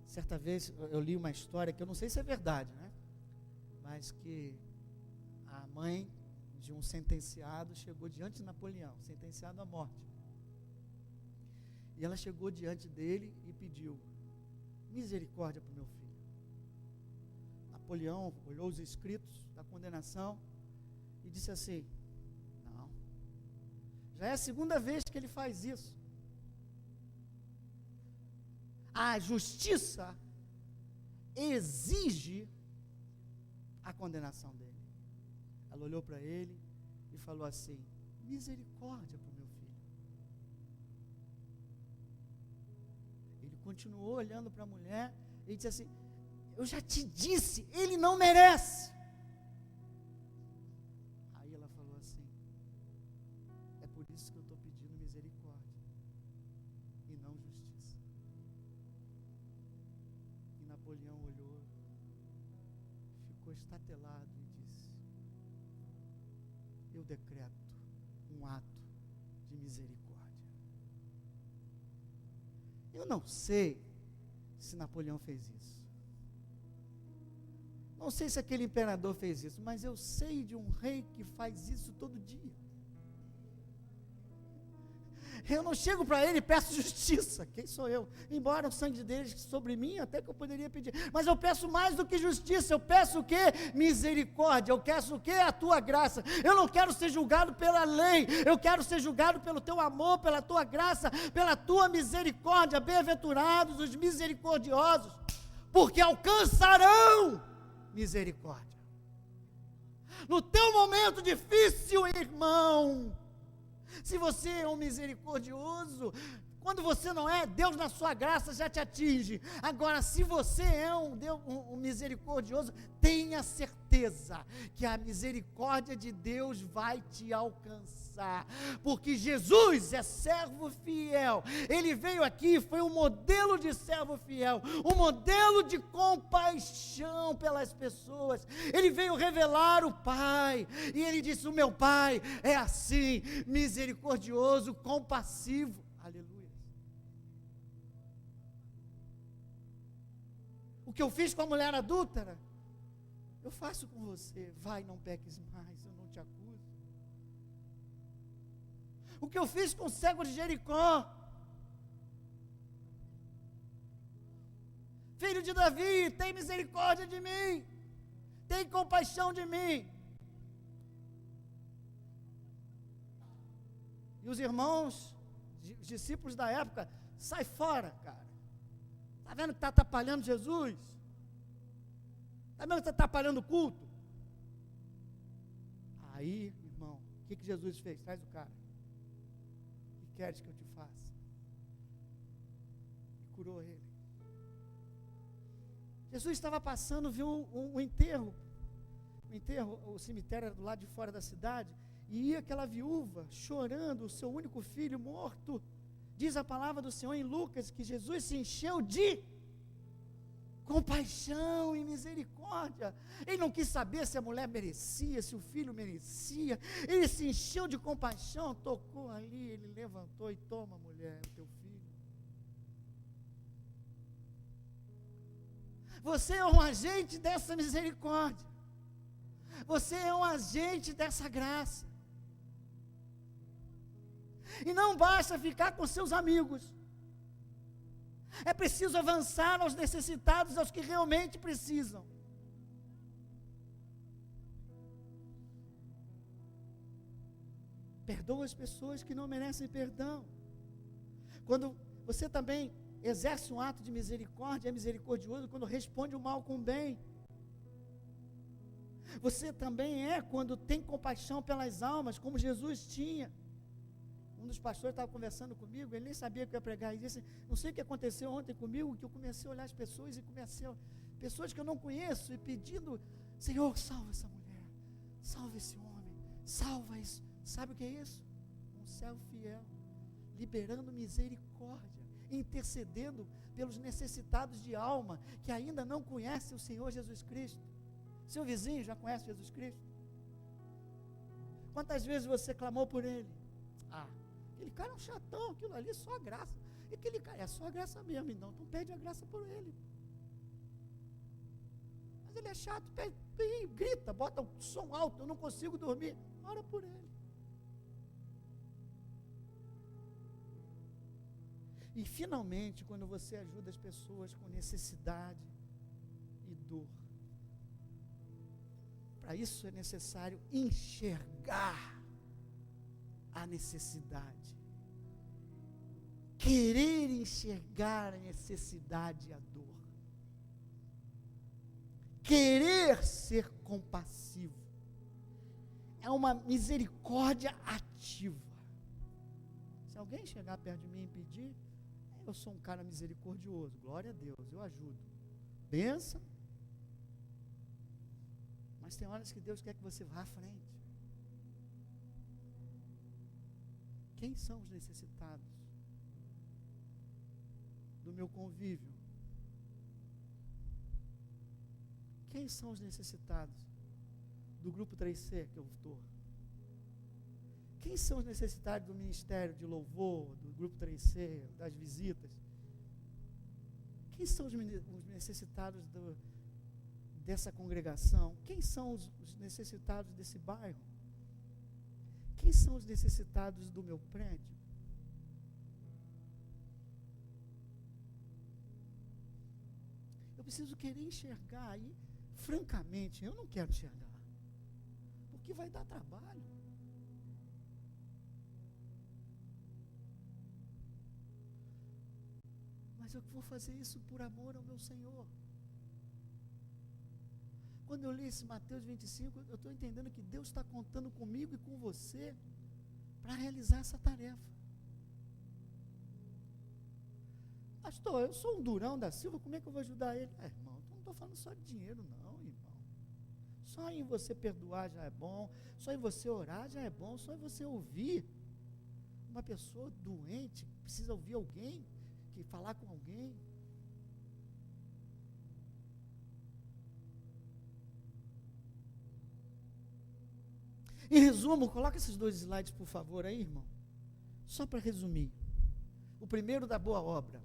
Certa vez eu li uma história que eu não sei se é verdade, né? Mas que a mãe de um sentenciado chegou diante de Napoleão, sentenciado à morte. E ela chegou diante dele e pediu misericórdia para o meu filho. Napoleão olhou os escritos da condenação e disse assim: não, já é a segunda vez que ele faz isso. A justiça exige a condenação dele. Ela olhou para ele e falou assim: misericórdia para o meu filho. Ele continuou olhando para a mulher e disse assim: eu já te disse, ele não merece. Aí ela falou assim: é por isso que eu estou pedindo misericórdia e não justiça. E Napoleão olhou, ficou estatelado e disse: eu decreto um ato de misericórdia. Eu não sei se Napoleão fez isso. Não sei se aquele imperador fez isso, mas eu sei de um rei que faz isso todo dia. Eu não chego para ele e peço justiça. Quem sou eu? Embora o sangue dele sobre mim, até que eu poderia pedir. Mas eu peço mais do que justiça. Eu peço o quê? Misericórdia. Eu peço o quê? A tua graça. Eu não quero ser julgado pela lei. Eu quero ser julgado pelo teu amor, pela tua graça, pela tua misericórdia. Bem-aventurados os misericordiosos, porque alcançarão misericórdia. No teu momento difícil, irmão, se você é um misericordioso, Quando você não é, Deus na sua graça já te atinge. Agora, se você é um misericordioso, tenha certeza que a misericórdia de Deus vai te alcançar. Porque Jesus é servo fiel. Ele veio aqui, foi um modelo de servo fiel, um modelo de compaixão pelas pessoas. Ele veio revelar o Pai. E ele disse: o meu Pai é assim, misericordioso, compassivo. Aleluia. O que eu fiz com a mulher adúltera, eu faço com você. Vai, não peques mais, eu não te acuso. O que eu fiz com o cego de Jericó, filho de Davi, tem misericórdia de mim, tem compaixão de mim. E os irmãos, os discípulos da época, sai fora, cara. Está vendo que está atrapalhando Jesus? Está vendo que está atrapalhando o culto? Aí, irmão, o que Jesus fez? Traz o cara. O que queres que eu te faça? E curou ele. Jesus estava passando, viu um enterro. O cemitério era do lado de fora da cidade. E ia aquela viúva chorando, o seu único filho morto. Diz a palavra do Senhor em Lucas que Jesus se encheu de compaixão e misericórdia. Ele não quis saber se a mulher merecia, se o filho merecia. Ele se encheu de compaixão, tocou ali, ele levantou e toma, mulher, o teu filho. Você é um agente dessa misericórdia. Você é um agente dessa graça. E não basta ficar com seus amigos. É preciso avançar aos necessitados, aos que realmente precisam. Perdoa as pessoas que não merecem perdão. Quando você também exerce um ato de misericórdia, é misericordioso quando responde o mal com o bem. Você também é quando tem compaixão pelas almas, como Jesus tinha. Um dos pastores estava conversando comigo, ele nem sabia que eu ia pregar, e disse: não sei o que aconteceu ontem comigo, que eu comecei a olhar as pessoas e pessoas que eu não conheço, e pedindo: Senhor, salva essa mulher, salva esse homem, salva isso. Sabe o que é isso? Um servo fiel, liberando misericórdia, intercedendo pelos necessitados de alma, que ainda não conhecem o Senhor Jesus Cristo. Seu vizinho já conhece Jesus Cristo? Quantas vezes você clamou por ele? Aquele cara é um chatão, aquilo ali é só graça. E aquele cara é só graça mesmo, então pede a graça por ele. Mas ele é chato, grita, bota o som alto, eu não consigo dormir. Ora por ele. E finalmente, quando você ajuda as pessoas com necessidade e dor, para isso é necessário enxergar a necessidade, querer enxergar a necessidade e a dor, querer ser compassivo, é uma misericórdia ativa. Se alguém chegar perto de mim e pedir, eu sou um cara misericordioso, glória a Deus, eu ajudo, benção, mas tem horas que Deus quer que você vá à frente. Quem são os necessitados do meu convívio? Quem são os necessitados do grupo 3C que eu estou? Quem são os necessitados do ministério de louvor, do grupo 3C, das visitas? Quem são os necessitados dessa congregação? Quem são os necessitados desse bairro? Quem são os necessitados do meu prédio? Eu preciso querer enxergar, e francamente, eu não quero enxergar, porque vai dar trabalho. Mas eu vou fazer isso por amor ao meu Senhor. Quando eu li esse Mateus 25, eu estou entendendo que Deus está contando comigo e com você para realizar essa tarefa. Pastor, eu sou um durão da Silva, como é que eu vou ajudar ele? Irmão, eu não estou falando só de dinheiro não, irmão. Só em você perdoar já é bom, só em você orar já é bom, só em você ouvir. Uma pessoa doente precisa ouvir alguém, que falar com alguém. Em resumo, coloca esses 2 slides, por favor, aí, irmão. Só para resumir. O primeiro da boa obra.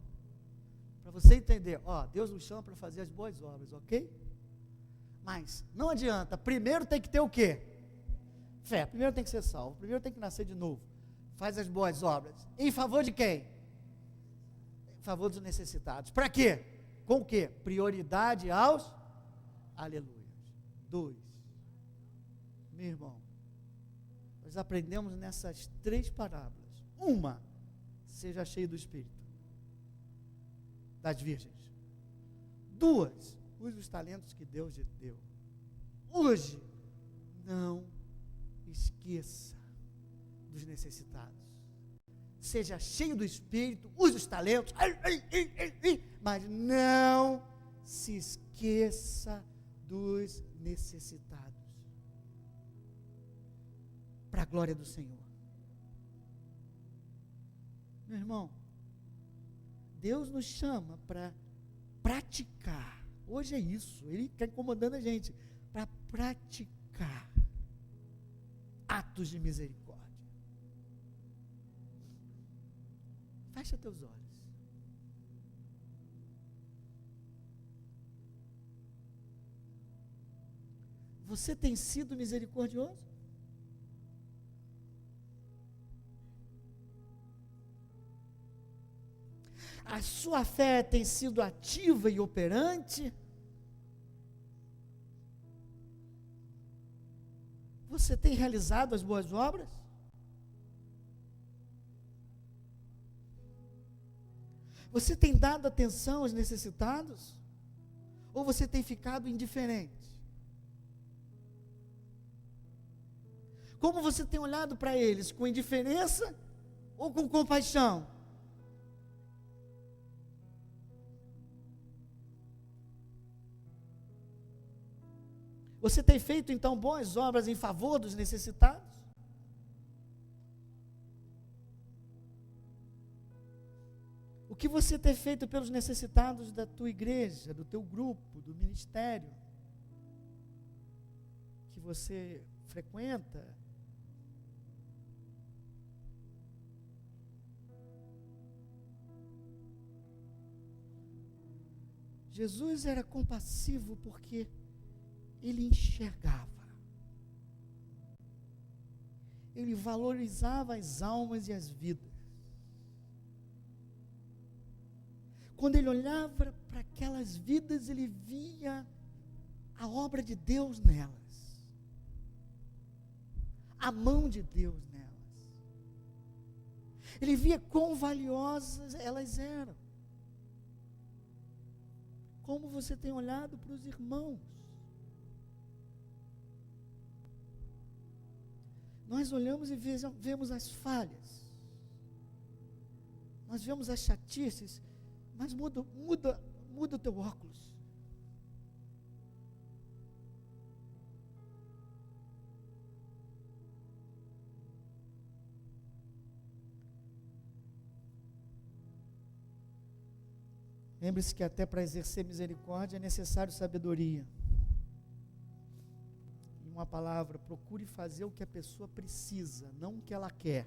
Para você entender, Deus nos chama para fazer as boas obras, ok? Mas não adianta, primeiro tem que ter o quê? Fé, primeiro tem que ser salvo, primeiro tem que nascer de novo. Faz as boas obras. Em favor de quem? Em favor dos necessitados. Para quê? Com o quê? Prioridade aos aleluias. 2. Meu irmão, nós aprendemos nessas 3 parábolas. Uma, seja cheio do Espírito, das virgens. 2, use os talentos que Deus lhe deu. Hoje, não esqueça dos necessitados. Seja cheio do Espírito, use os talentos, mas não se esqueça dos necessitados. Para a glória do Senhor. Meu irmão, Deus nos chama para praticar. Hoje é isso, Ele está incomodando a gente, para praticar atos de misericórdia. Fecha teus olhos. Você tem sido misericordioso? A sua fé tem sido ativa e operante? Você tem realizado as boas obras? Você tem dado atenção aos necessitados? Ou você tem ficado indiferente? Como você tem olhado para eles? Com indiferença ou com compaixão? Você tem feito então boas obras em favor dos necessitados? O que você tem feito pelos necessitados da tua igreja, do teu grupo, do ministério que você frequenta? Jesus era compassivo porque Ele enxergava, Ele valorizava as almas e as vidas. Quando Ele olhava para aquelas vidas, Ele via a obra de Deus nelas, a mão de Deus nelas. Ele via quão valiosas elas eram. Como você tem olhado para os irmãos? Nós olhamos e vemos as falhas, nós vemos as chatices, mas muda o teu óculos. Lembre-se que até para exercer misericórdia é necessário sabedoria. Uma palavra, procure fazer o que a pessoa precisa, não o que ela quer.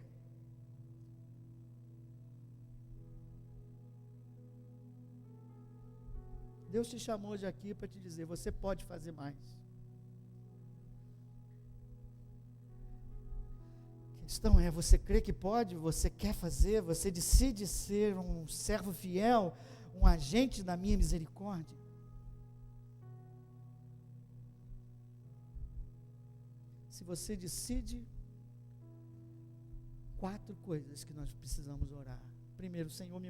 Deus te chamou hoje aqui para te dizer, você pode fazer mais. A questão é, você crê que pode, você quer fazer, você decide ser um servo fiel, um agente da minha misericórdia? Se você decide, 4 coisas que nós precisamos orar. Primeiro, Senhor, me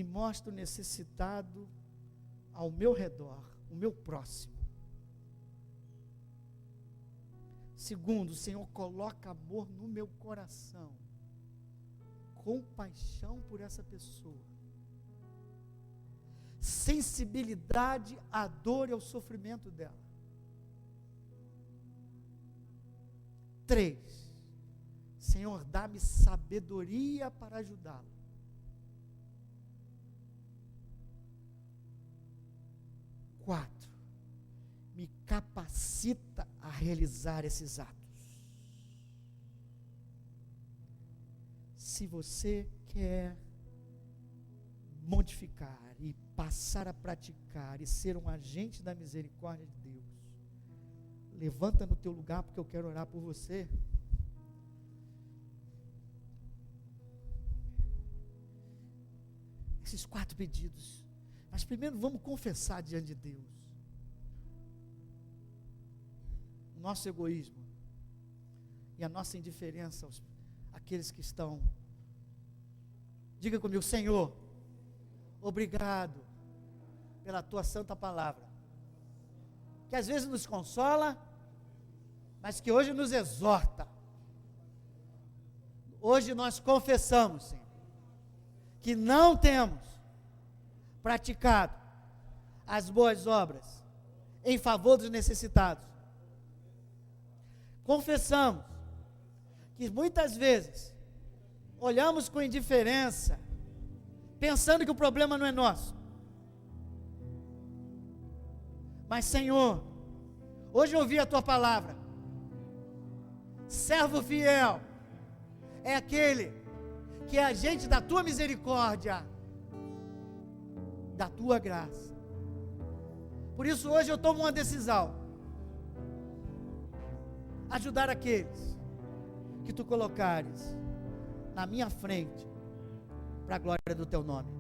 mostra o necessitado ao meu redor, o meu próximo. Segundo, Senhor, coloca amor no meu coração. compaixão por essa pessoa, sensibilidade à dor e ao sofrimento dela. 3, Senhor, dá-me sabedoria para ajudá-lo. 4, me capacita a realizar esses atos. Se você quer modificar e passar a praticar e ser um agente da misericórdia de Deus, levanta no teu lugar, porque eu quero orar por você. Esses 4 pedidos. Mas primeiro vamos confessar diante de Deus o nosso egoísmo e a nossa indiferença àqueles que estão. Diga comigo: Senhor, obrigado pela tua santa palavra, que às vezes nos consola, mas que hoje nos exorta. Hoje nós confessamos, Senhor, que não temos praticado as boas obras em favor dos necessitados. Confessamos que muitas vezes olhamos com indiferença, pensando que o problema não é nosso. Mas, Senhor, hoje eu ouvi a tua palavra. Servo fiel é aquele que é agente da tua misericórdia, da tua graça. Por isso hoje eu tomo uma decisão: ajudar aqueles que tu colocares na minha frente, para a glória do teu nome.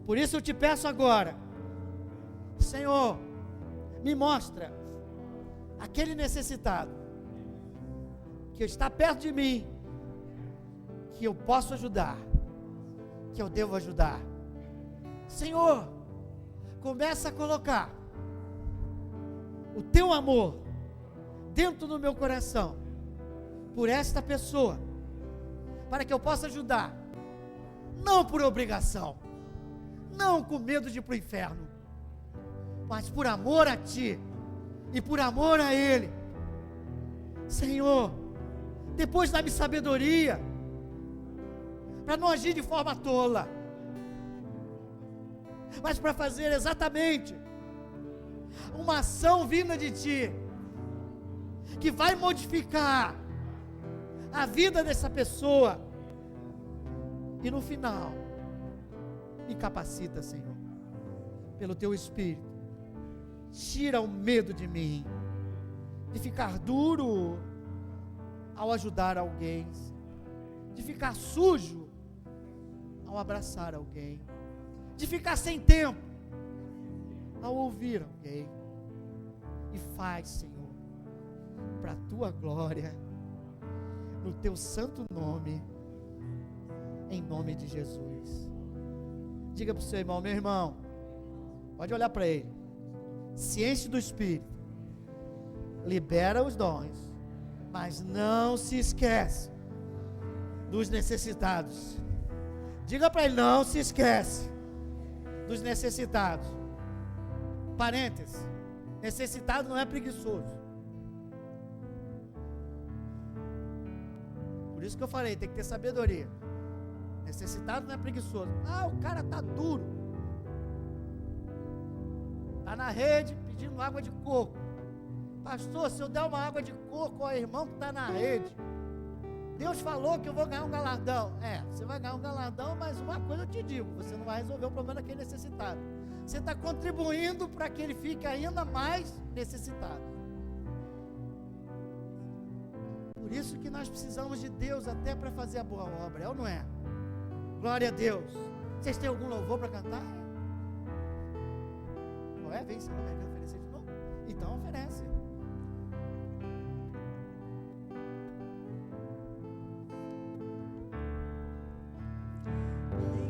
Por isso eu te peço agora, Senhor, me mostra aquele necessitado que está perto de mim, que eu posso ajudar, que eu devo ajudar. Senhor, começa a colocar o teu amor dentro do meu coração por esta pessoa, para que eu possa ajudar, não por obrigação, não com medo de ir para o inferno, mas por amor a ti e por amor a ele. Senhor, depois dá-me sabedoria para não agir de forma tola, mas para fazer exatamente uma ação vinda de ti, que vai modificar a vida dessa pessoa, e no final, me capacita, Senhor, pelo teu Espírito, tira o medo de mim, de ficar duro ao ajudar alguém, de ficar sujo ao abraçar alguém, de ficar sem tempo ao ouvir alguém. E faz, Senhor, para a tua glória, no teu santo nome, em nome de Jesus. Diga para o seu irmão: meu irmão, pode olhar para ele, se enche do Espírito, libera os dons, mas não se esquece dos necessitados. Diga para ele: não se esquece dos necessitados. Parênteses, necessitado não é preguiçoso. Por isso que eu falei, tem que ter sabedoria. Necessitado não é preguiçoso. Ah, o cara está duro, está na rede pedindo água de coco. Pastor, se eu der uma água de coco ao irmão que está na rede, Deus falou que eu vou ganhar um galardão. Você vai ganhar um galardão, mas uma coisa eu te digo: você não vai resolver o problema daquele necessitado. Você está contribuindo para que ele fique ainda mais necessitado. Por isso que nós precisamos de Deus até para fazer a boa obra, é ou não é? Glória a Deus. Vocês têm algum louvor para cantar? Não é? Vem, você não vai me oferecer de novo? Então oferece.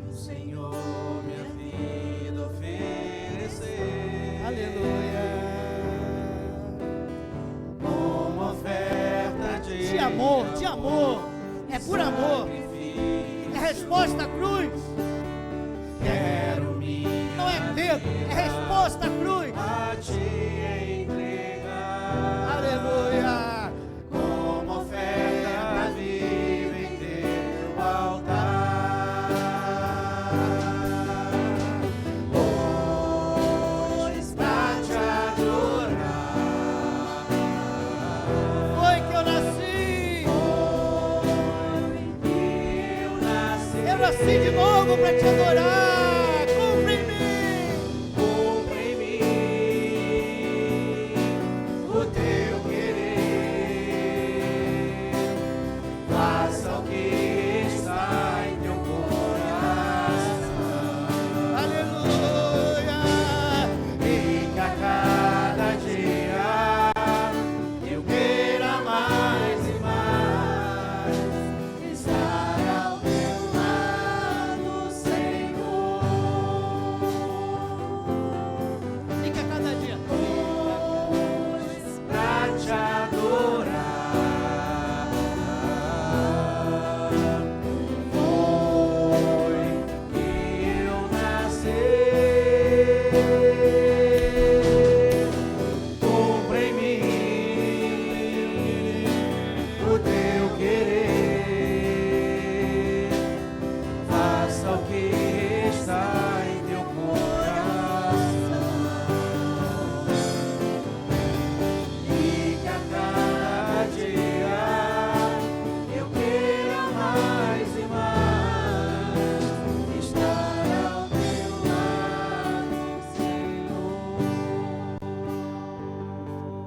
O Senhor minha vida oferecer. Aleluia. Como oferta De amor, é por amor. É resposta à cruz. Quero me Não é medo, é resposta à cruz. a te entregar. Aleluia. Como oferta viva em teu altar. Pois pra te adorar Foi que eu nasci. Eu nasci de novo para te adorar. Cumpre em mim. cumpre em mim o teu querer. Faça o que está em teu coração. Aleluia. E que a cada dia eu queira mais e mais estar ao teu lado, Senhor. E que a cada dia. Pra te adorar, foi que eu nasci. Cumpre em mim o teu querer. Faça o que está em teu coração. E que a cada dia eu queira mais e mais estar ao teu lado, Senhor.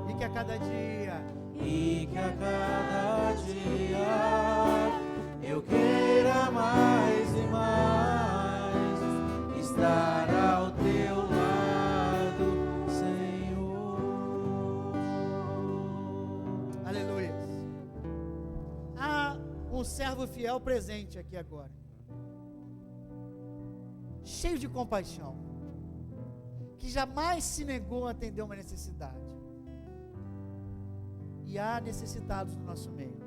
E que a cada dia. E que a cada dia eu queira mais e mais estar ao teu lado, Senhor. Aleluia. Há um servo fiel presente aqui agora. Cheio de compaixão. Que jamais se negou a atender uma necessidade. E há necessitados no nosso meio.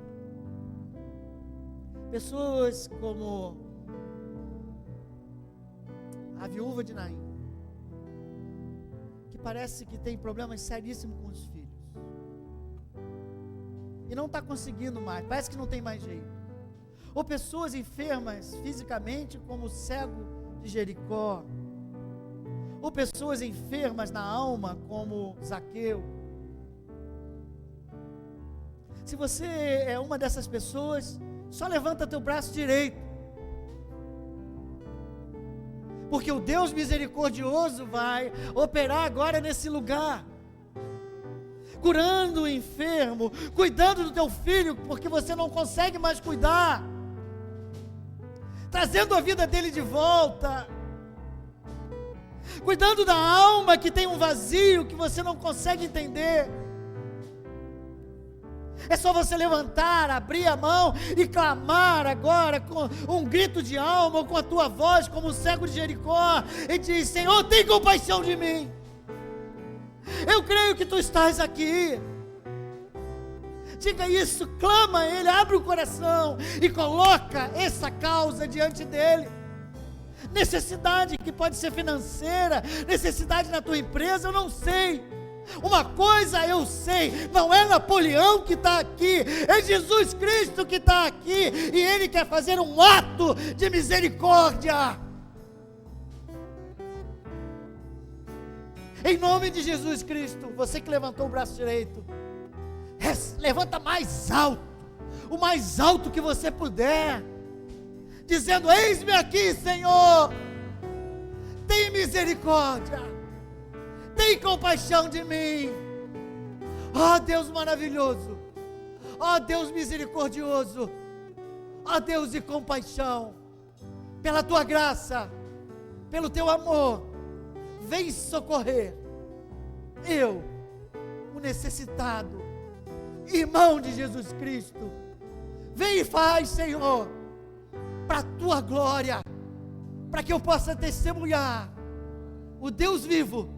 Pessoas como a viúva de Naim, que parece que tem problemas seríssimos com os filhos. E não está conseguindo mais, parece que não tem mais jeito. Ou pessoas enfermas fisicamente, como o cego de Jericó. Ou pessoas enfermas na alma, como Zaqueu. Se você é uma dessas pessoas, só levanta teu braço direito. Porque o Deus misericordioso vai operar agora nesse lugar. Curando o enfermo, cuidando do teu filho, porque você não consegue mais cuidar. Trazendo a vida dele de volta. Cuidando da alma que tem um vazio que você não consegue entender. É só você levantar, abrir a mão e clamar agora com um grito de alma, ou com a tua voz, como o cego de Jericó, e diz: Senhor, tem compaixão de mim. Eu creio que tu estás aqui. Diga isso, clama a Ele, abre o coração e coloca essa causa diante dEle. Necessidade que pode ser financeira, necessidade na tua empresa, eu não sei. Uma coisa eu sei, não é Napoleão que está aqui, é Jesus Cristo que está aqui, e Ele quer fazer um ato de misericórdia. Em nome de Jesus Cristo, você que levantou o braço direito, levanta mais alto, o mais alto que você puder, dizendo: eis-me aqui, Senhor, tem misericórdia, tem compaixão de mim. Ó Deus maravilhoso, ó Deus misericordioso, ó Deus de compaixão, pela tua graça, pelo teu amor, vem socorrer eu, o necessitado, irmão de Jesus Cristo. Vem e faz, Senhor, para a tua glória, para que eu possa testemunhar o Deus vivo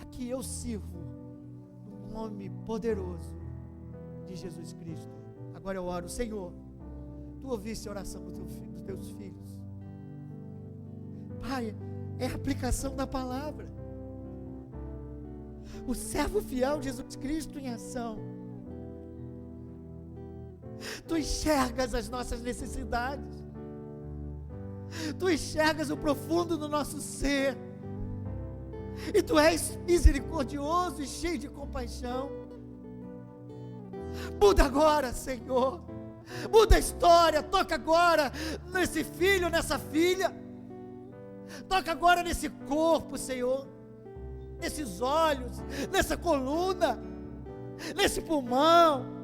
a que eu sirvo, no nome poderoso de Jesus Cristo. Agora eu oro: Senhor, Tu ouviste a oração dos teus filhos. Pai, é a aplicação da palavra. O servo fiel Jesus Cristo em ação. Tu enxergas as nossas necessidades. Tu enxergas o profundo do nosso ser. E Tu és misericordioso e cheio de compaixão. Muda agora, Senhor. Muda a história. Toca agora nesse filho, nessa filha. Toca agora nesse corpo, Senhor. Nesses olhos, nessa coluna, nesse pulmão.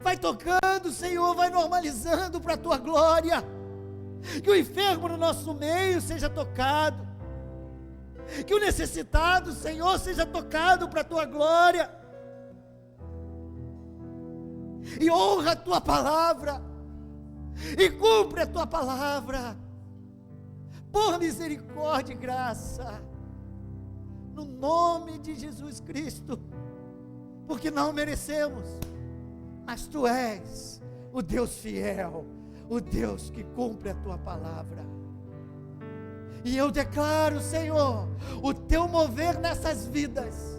Vai tocando, Senhor, vai normalizando para a Tua glória. Que o enfermo no nosso meio seja tocado. Que o necessitado, Senhor, seja tocado para a Tua glória. E honra a Tua palavra. E cumpre a Tua palavra. Por misericórdia e graça. No nome de Jesus Cristo. Porque não merecemos. Mas Tu és o Deus fiel, o Deus que cumpre a Tua palavra. E eu declaro, Senhor, o Teu mover nessas vidas,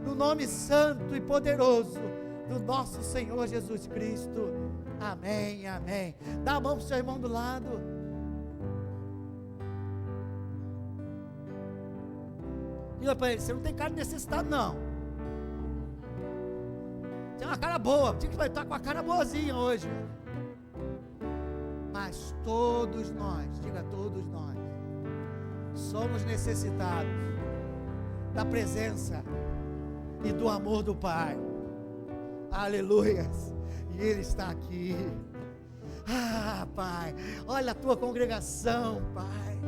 no nome santo e poderoso do nosso Senhor Jesus Cristo. Amém, amém. Dá a mão para o seu irmão do lado. Diga para ele, você não tem cara de necessitado não. Tem uma cara boa, tinha que vai estar com a cara boazinha hoje. Mas todos nós, diga todos nós, somos necessitados da presença e do amor do Pai. Aleluias. E Ele está aqui. Ah, Pai, olha a Tua congregação, Pai,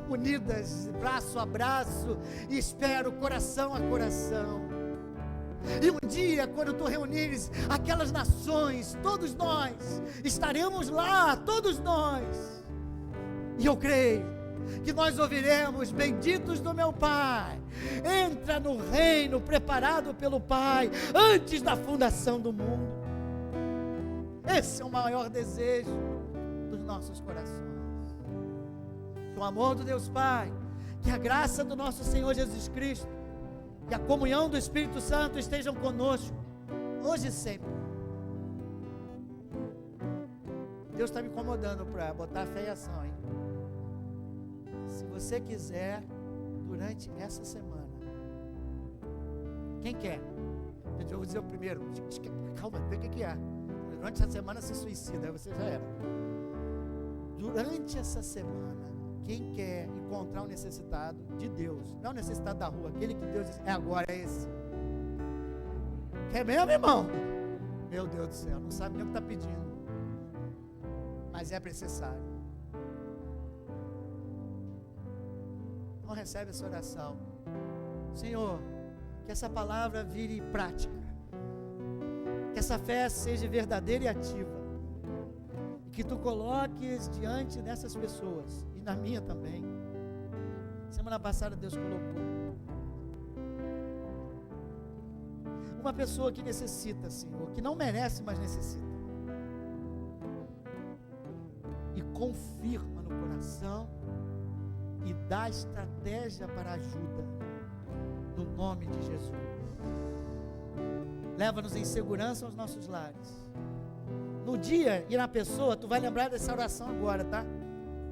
unidas, braço a braço, e espero coração a coração. E um dia, quando Tu reunires aquelas nações, todos nós estaremos lá, todos nós. E eu creio que nós ouviremos: benditos do meu Pai, entra no reino preparado pelo Pai antes da fundação do mundo. Esse é o maior desejo dos nossos corações. Que o amor do Deus Pai, que a graça do nosso Senhor Jesus Cristo, que a comunhão do Espírito Santo estejam conosco, hoje e sempre. Deus está me incomodando para botar fé em ação, hein? Se você quiser, durante essa semana, quem quer? Eu vou dizer o primeiro, calma, vê o que é. Durante essa semana se suicida, aí você já era. Durante essa semana, quem quer encontrar um necessitado de Deus, não o necessitado da rua, aquele que Deus diz, é agora, é esse. Quer mesmo, irmão? Meu Deus do céu, não sabe nem o que está pedindo. Mas é necessário. Então recebe essa oração. Senhor, que essa palavra vire prática. Que essa fé seja verdadeira e ativa. Que Tu coloques diante dessas pessoas, e na minha também. Semana passada Deus colocou uma pessoa que necessita, Senhor, que não merece, mas necessita, e confirma no coração e dá estratégia para ajuda, no nome de Jesus. Leva-nos em segurança aos nossos lares. No dia e na pessoa, tu vai lembrar dessa oração agora, tá?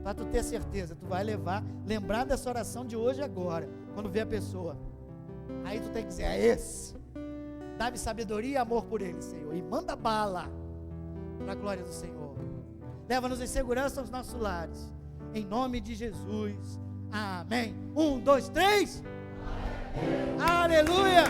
Para tu ter certeza, tu vai lembrar dessa oração de hoje e agora, quando vê a pessoa. Aí tu tem que dizer, é esse. Dá-me sabedoria e amor por ele, Senhor. E manda bala, para a glória do Senhor. Leva-nos em segurança aos nossos lares. Em nome de Jesus. Amém. 1, 2, 3. Aleluia.